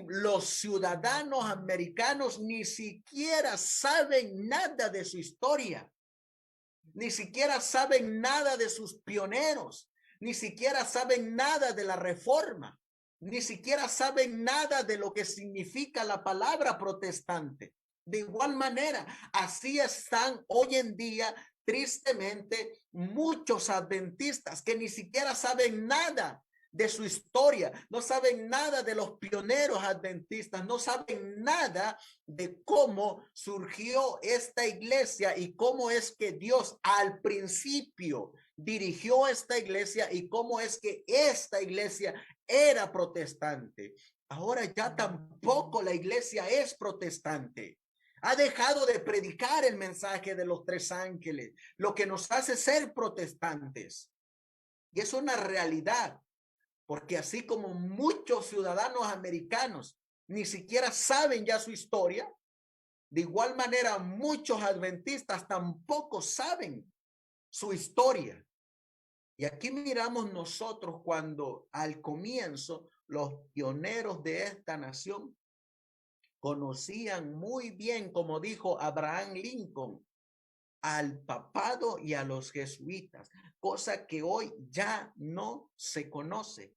los ciudadanos americanos ni siquiera saben nada de su historia. Ni siquiera saben nada de sus pioneros, ni siquiera saben nada de la reforma, ni siquiera saben nada de lo que significa la palabra protestante. De igual manera, así están hoy en día, tristemente, muchos adventistas que ni siquiera saben nada de su historia, no saben nada de los pioneros adventistas, no saben nada de cómo surgió esta iglesia y cómo es que Dios al principio dirigió esta iglesia y cómo es que esta iglesia era protestante. Ahora ya tampoco la iglesia es protestante. Ha dejado de predicar el mensaje de los 3 ángeles, lo que nos hace ser protestantes. Y es una realidad. Porque así como muchos ciudadanos americanos ni siquiera saben ya su historia, de igual manera muchos adventistas tampoco saben su historia. Y aquí miramos nosotros cuando al comienzo los pioneros de esta nación conocían muy bien, como dijo Abraham Lincoln, al papado y a los jesuitas, cosa que hoy ya no se conoce.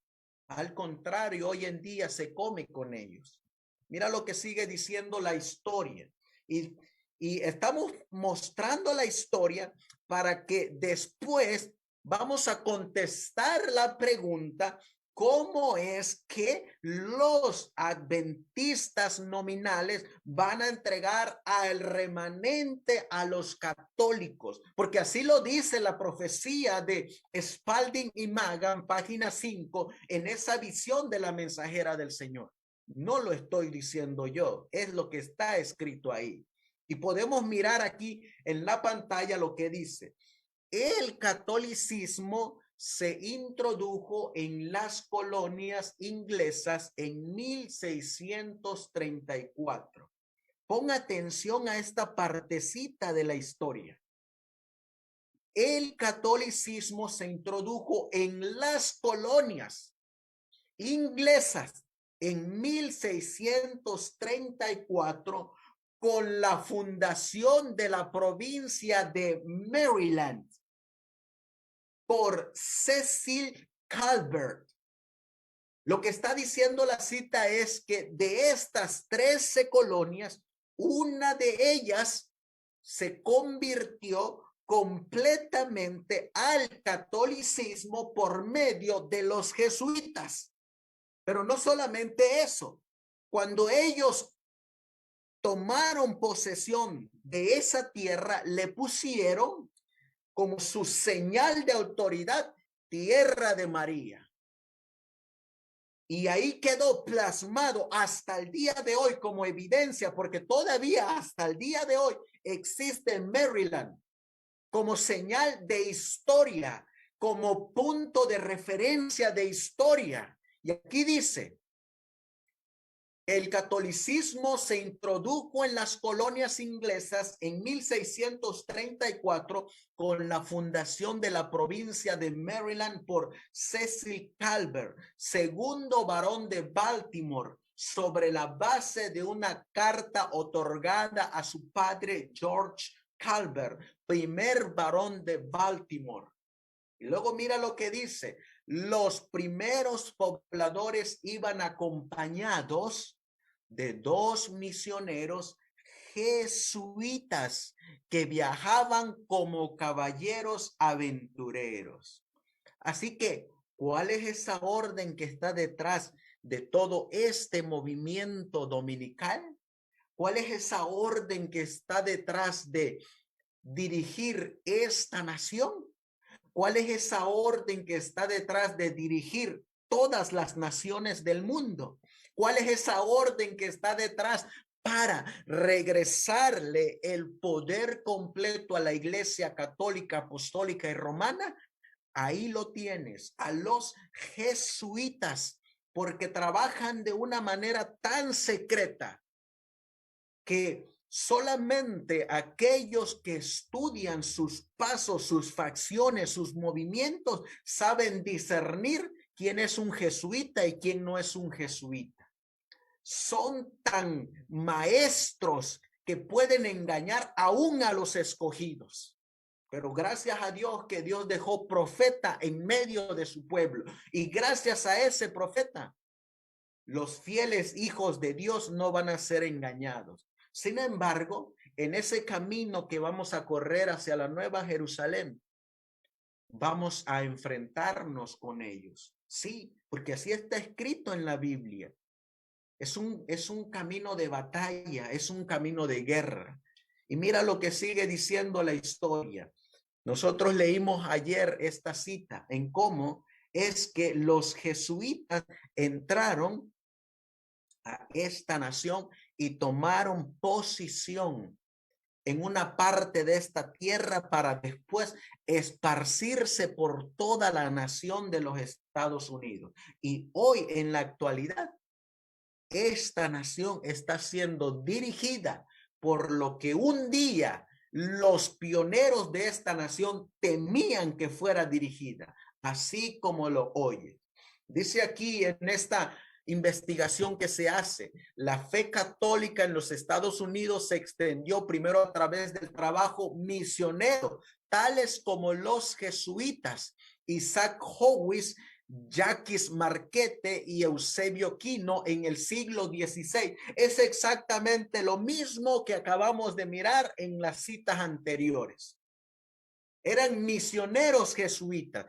Al contrario, hoy en día se come con ellos. Mira lo que sigue diciendo la historia. Y estamos mostrando la historia para que después vamos a contestar la pregunta: ¿cómo es que los adventistas nominales van a entregar al remanente a los católicos? Porque así lo dice la profecía de Spalding y Magan, página 5, en esa visión de la mensajera del Señor. No lo estoy diciendo yo, es lo que está escrito ahí. Y podemos mirar aquí en la pantalla lo que dice: el catolicismo se introdujo en las colonias inglesas en 1634. Pon atención a esta partecita de la historia. El catolicismo se introdujo en las colonias inglesas en 1634 con la fundación de la provincia de Maryland por Cecil Calvert. Lo que está diciendo la cita es que de estas 13 colonias, una de ellas se convirtió completamente al catolicismo por medio de los jesuitas. Pero no solamente eso, cuando ellos tomaron posesión de esa tierra, le pusieron como su señal de autoridad Tierra de María. Y ahí quedó plasmado hasta el día de hoy como evidencia, porque todavía hasta el día de hoy existe en Maryland como señal de historia, como punto de referencia de historia. Y aquí dice: el catolicismo se introdujo en las colonias inglesas en 1634 con la fundación de la provincia de Maryland por Cecil Calvert, segundo barón de Baltimore, sobre la base de una carta otorgada a su padre George Calvert, primer barón de Baltimore. Y luego mira lo que dice: los primeros pobladores iban acompañados de 2 misioneros jesuitas que viajaban como caballeros aventureros. Así que, ¿cuál es esa orden que está detrás de todo este movimiento dominical? ¿Cuál es esa orden que está detrás de dirigir esta nación? ¿Cuál es esa orden que está detrás de dirigir todas las naciones del mundo? ¿Cuál es esa orden que está detrás para regresarle el poder completo a la Iglesia Católica, Apostólica y Romana? Ahí lo tienes, a los jesuitas, porque trabajan de una manera tan secreta que solamente aquellos que estudian sus pasos, sus facciones, sus movimientos, saben discernir quién es un jesuita y quién no es un jesuita. Son tan maestros que pueden engañar aún a los escogidos. Pero gracias a Dios que Dios dejó profeta en medio de su pueblo. Y gracias a ese profeta, los fieles hijos de Dios no van a ser engañados. Sin embargo, en ese camino que vamos a correr hacia la Nueva Jerusalén, vamos a enfrentarnos con ellos. Sí, porque así está escrito en la Biblia. Es un camino de batalla, es un camino de guerra. Y mira lo que sigue diciendo la historia. Nosotros leímos ayer esta cita en cómo es que los jesuitas entraron a esta nación y tomaron posición en una parte de esta tierra para después esparcirse por toda la nación de los Estados Unidos. Y hoy en la actualidad, esta nación está siendo dirigida por lo que un día los pioneros de esta nación temían que fuera dirigida. así como lo oye. Dice aquí en esta investigación que se hace, la fe católica en los Estados Unidos se extendió primero a través del trabajo misionero, tales como los jesuitas, Isaac Howes, Jacques Marquette y Eusebio Quino en el siglo XVI. Es exactamente lo mismo que acabamos de mirar en las citas anteriores. Eran misioneros jesuitas.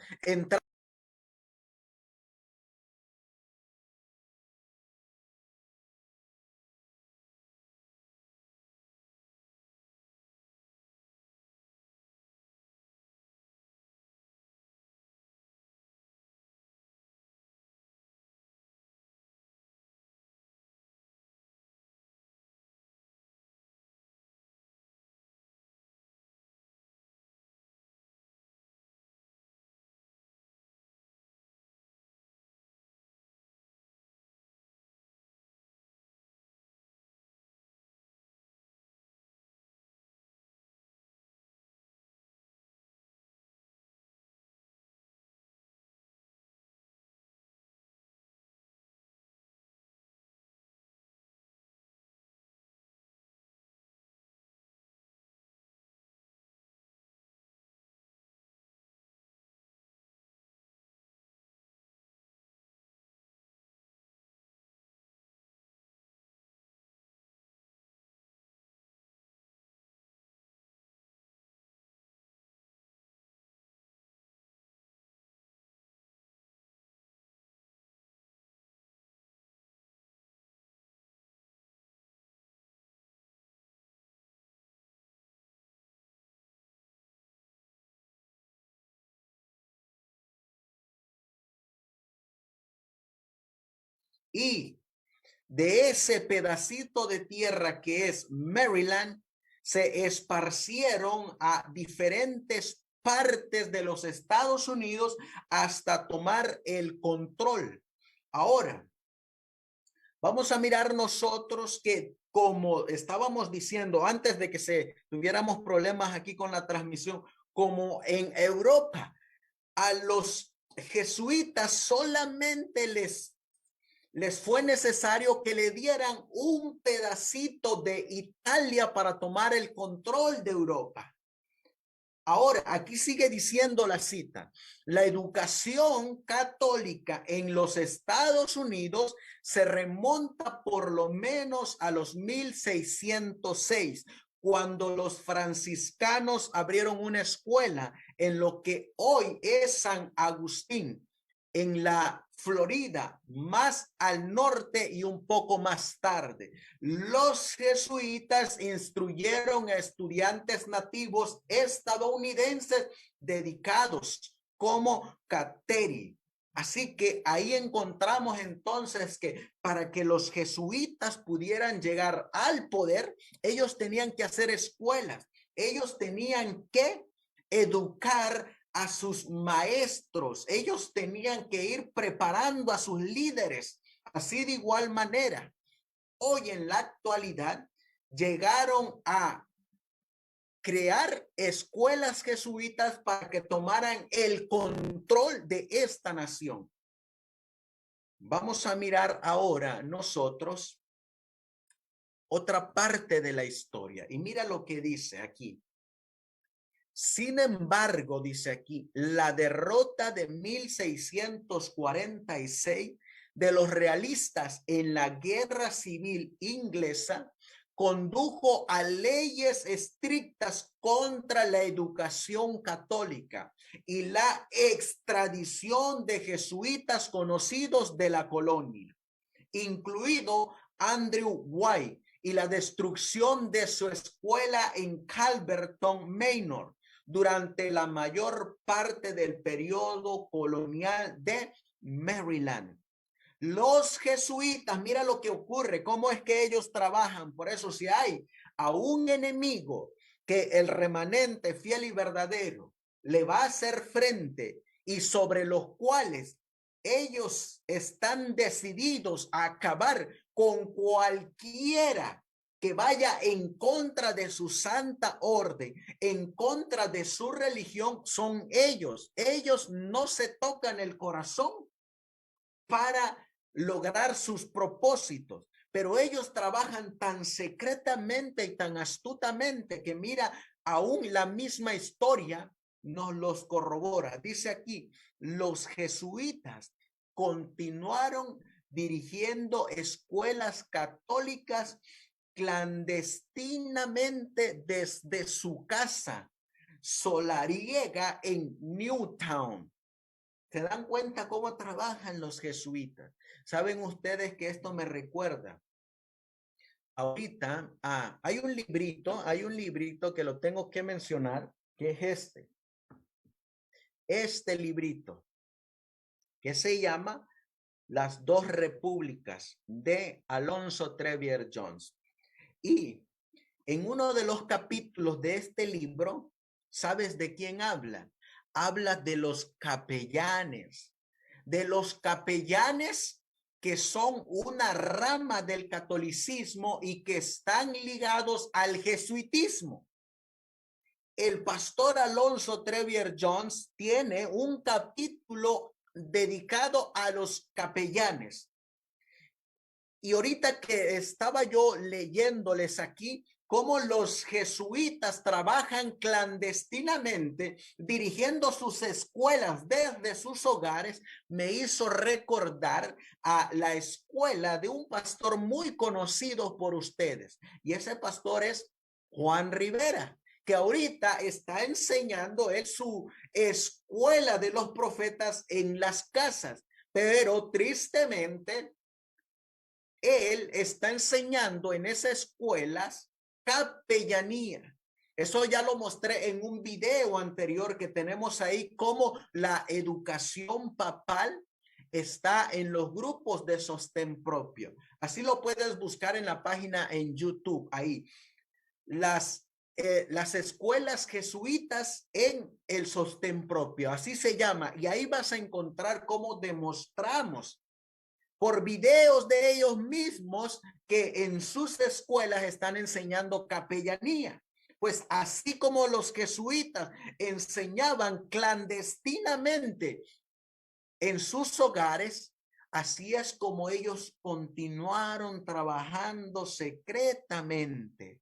Y de ese pedacito de tierra que es Maryland, se esparcieron a diferentes partes de los Estados Unidos hasta tomar el control. Ahora, vamos a mirar nosotros que, como estábamos diciendo antes de que se tuviéramos problemas aquí con la transmisión, como en Europa, a los jesuitas solamente les fue necesario que le dieran un pedacito de Italia para tomar el control de Europa. Ahora, aquí sigue diciendo la cita, la educación católica en los Estados Unidos se remonta por lo menos a los 1606, cuando los franciscanos abrieron una escuela en lo que hoy es San Agustín, en la Florida, más al norte y un poco más tarde. Los jesuitas instruyeron a estudiantes nativos estadounidenses dedicados como Cateri. Así que ahí encontramos entonces que para que los jesuitas pudieran llegar al poder, ellos tenían que hacer escuelas, ellos tenían que educar a sus maestros, ellos tenían que ir preparando a sus líderes. Así de igual manera, hoy en la actualidad llegaron a crear escuelas jesuitas para que tomaran el control de esta nación. Vamos a mirar ahora nosotros otra parte de la historia y mira lo que dice aquí. Sin embargo, dice aquí, la derrota de 1646 de los realistas en la guerra civil inglesa condujo a leyes estrictas contra la educación católica y la extradición de jesuitas conocidos de la colonia, incluido Andrew White, y la destrucción de su escuela en Calverton, Maine, durante la mayor parte del periodo colonial de Maryland. Los jesuitas, mira lo que ocurre, cómo es que ellos trabajan. Por eso, si hay a un enemigo que el remanente fiel y verdadero le va a hacer frente y sobre los cuales ellos están decididos a acabar con cualquiera que vaya en contra de su santa orden, en contra de su religión, son ellos. Ellos no se tocan el corazón para lograr sus propósitos, pero ellos trabajan tan secretamente y tan astutamente que mira, aún la misma historia nos los corrobora. Dice aquí, los jesuitas continuaron dirigiendo escuelas católicas clandestinamente desde su casa solariega en Newtown. ¿Se dan cuenta cómo trabajan los jesuitas? ¿Saben ustedes que esto me recuerda? Ahorita hay un librito que lo tengo que mencionar, que es este librito, que se llama Las dos repúblicas, de Alonzo Trevier Jones. Y en uno de los capítulos de este libro, ¿sabes de quién habla? Habla de los capellanes que son una rama del catolicismo y que están ligados al jesuitismo. El pastor Alonzo Trevier Jones tiene un capítulo dedicado a los capellanes. Y ahorita que estaba yo leyéndoles aquí cómo los jesuitas trabajan clandestinamente dirigiendo sus escuelas desde sus hogares, me hizo recordar a la escuela de un pastor muy conocido por ustedes. Y ese pastor es Juan Rivera, que ahorita está enseñando en su escuela de los profetas en las casas. Pero tristemente, él está enseñando en esas escuelas capellanía. Eso ya lo mostré en un video anterior que tenemos ahí, cómo la educación papal está en los grupos de sostén propio. Así lo puedes buscar en la página en YouTube, ahí. Las escuelas jesuitas en el sostén propio, así se llama. Y ahí vas a encontrar cómo demostramos por videos de ellos mismos que en sus escuelas están enseñando capellanía. Pues así como los jesuitas enseñaban clandestinamente en sus hogares, así es como ellos continuaron trabajando secretamente.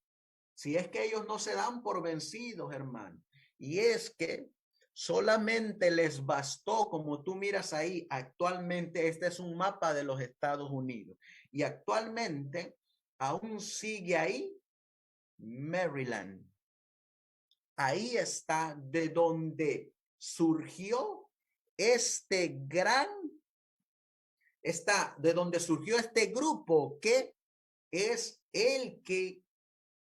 Si es que ellos no se dan por vencidos, hermano. Y es que solamente les bastó, como tú miras ahí, actualmente este es un mapa de los Estados Unidos. Y actualmente aún sigue ahí Maryland. Ahí está de donde surgió este este grupo que es el que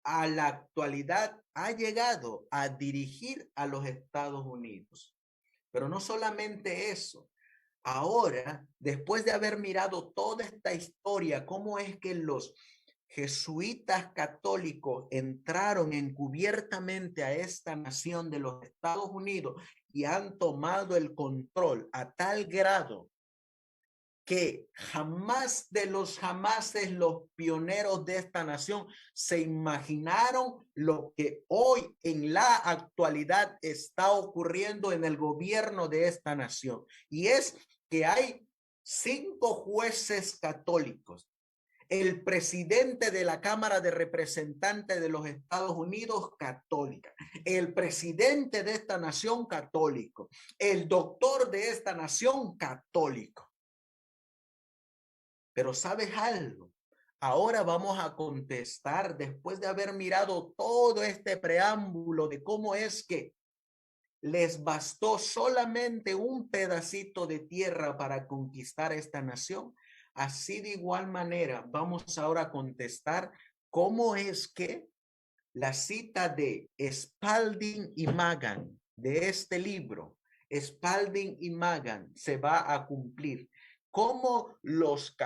a la actualidad ha llegado a dirigir a los Estados Unidos. Pero no solamente eso. Ahora, después de haber mirado toda esta historia, cómo es que los jesuitas católicos entraron encubiertamente a esta nación de los Estados Unidos y han tomado el control a tal grado que jamás de los jamases los pioneros de esta nación se imaginaron lo que hoy en la actualidad está ocurriendo en el gobierno de esta nación. Y es que hay 5 jueces católicos, el presidente de la Cámara de Representantes de los Estados Unidos, católica, el presidente de esta nación, católico, el doctor de esta nación, católico. Pero ¿sabes algo? Ahora vamos a contestar, después de haber mirado todo este preámbulo de cómo es que les bastó solamente un pedacito de tierra para conquistar esta nación. Así de igual manera, vamos ahora a contestar cómo es que la cita de Spalding y Magan de este libro, Spalding y Magan, se va a cumplir. Cómo los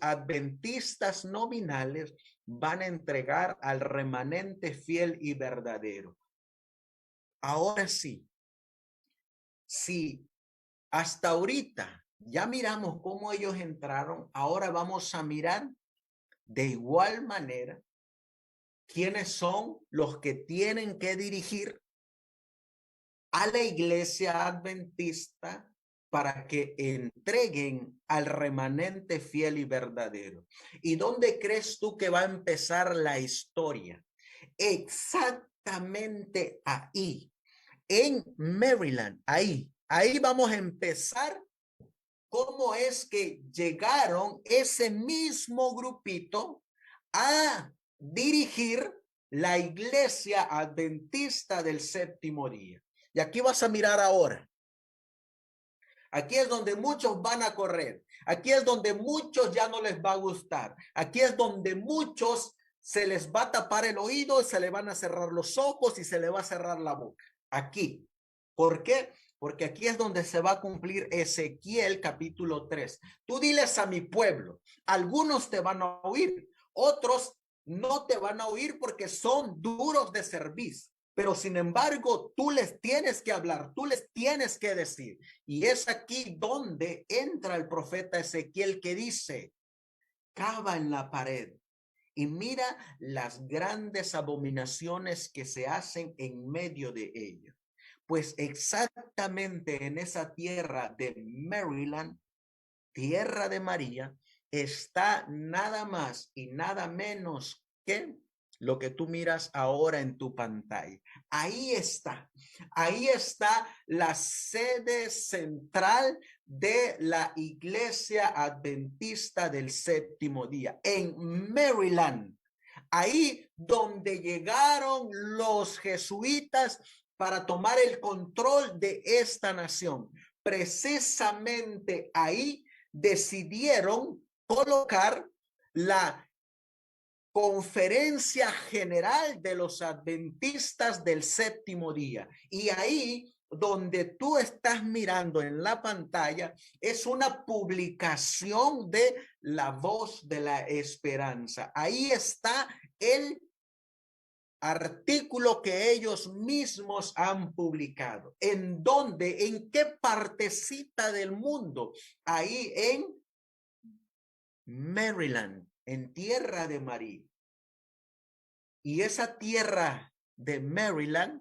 adventistas nominales van a entregar al remanente fiel y verdadero. Ahora sí, si hasta ahorita ya miramos cómo ellos entraron, ahora vamos a mirar De igual manera, ¿quiénes son los que tienen que dirigir a la iglesia adventista para que entreguen al remanente fiel y verdadero? ¿Y dónde crees tú que va a empezar la historia? Exactamente ahí, en Maryland, ahí vamos a empezar. ¿Cómo es que llegaron ese mismo grupito a dirigir la iglesia adventista del séptimo día? Y aquí vas a mirar ahora. Aquí es donde muchos van a correr. Aquí es donde muchos ya no les va a gustar. Aquí es donde muchos se les va a tapar el oído, se le van a cerrar los ojos y se le va a cerrar la boca. Aquí. ¿Por qué? Porque aquí es donde se va a cumplir Ezequiel capítulo 3. Tú diles a mi pueblo, algunos te van a oír, otros no te van a oír porque son duros de servicio. Pero sin embargo, tú les tienes que hablar, tú les tienes que decir. Y es aquí donde entra el profeta Ezequiel que dice, cava en la pared y mira las grandes abominaciones que se hacen en medio de ellos. Pues exactamente en esa tierra de Maryland, tierra de María, está nada más y nada menos que lo que tú miras ahora en tu pantalla. Ahí está la sede central de la Iglesia Adventista del Séptimo Día, en Maryland. Ahí donde llegaron los jesuitas para tomar el control de esta nación. Precisamente ahí decidieron colocar la Conferencia General de los Adventistas del Séptimo Día. Y ahí donde tú estás mirando en la pantalla es una publicación de La Voz de la Esperanza. Ahí está el artículo que ellos mismos han publicado. ¿En dónde? ¿En qué partecita del mundo? Ahí en Maryland, en tierra de María. Y esa tierra de Maryland,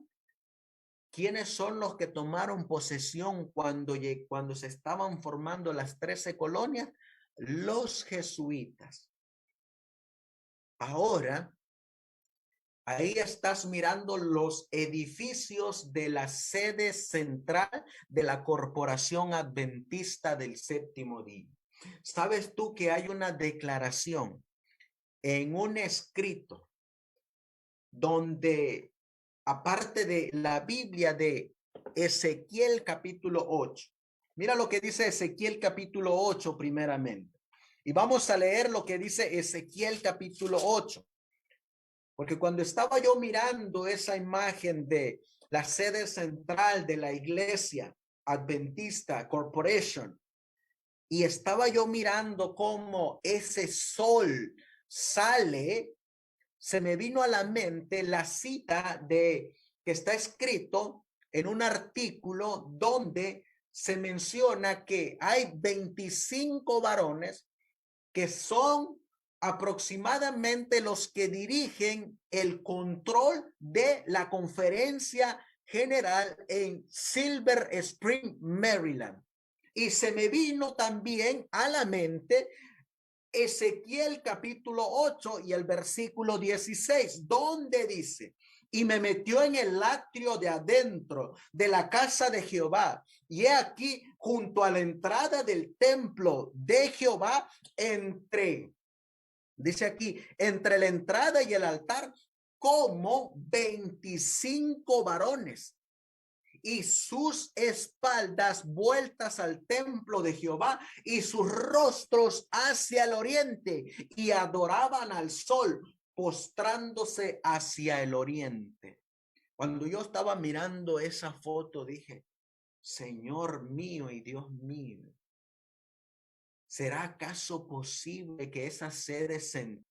¿quiénes son los que tomaron posesión cuando se estaban formando las 13 colonias? Los jesuitas. Ahora, ahí estás mirando los edificios de la sede central de la Corporación Adventista del Séptimo Día. ¿Sabes tú que hay una declaración en un escrito donde, aparte de la Biblia de Ezequiel capítulo 8, mira lo que dice Ezequiel capítulo 8 primeramente? Y vamos a leer lo que dice Ezequiel capítulo 8. Porque cuando estaba yo mirando esa imagen de la sede central de la Iglesia Adventista Corporation, y estaba yo mirando cómo ese sol sale, se me vino a la mente la cita de que está escrito en un artículo donde se menciona que hay 25 varones que son aproximadamente los que dirigen el control de la conferencia general en Silver Spring, Maryland. Y se me vino también a la mente Ezequiel capítulo 8 y el versículo 16, donde dice, y me metió en el atrio de adentro de la casa de Jehová. Y he aquí, junto a la entrada del templo de Jehová, dice aquí, entre la entrada y el altar, como 25 varones, y sus espaldas vueltas al templo de Jehová y sus rostros hacia el oriente, y adoraban al sol postrándose hacia el oriente. Cuando yo estaba mirando esa foto dije, Señor mío y Dios mío, ¿será acaso posible que esa sede central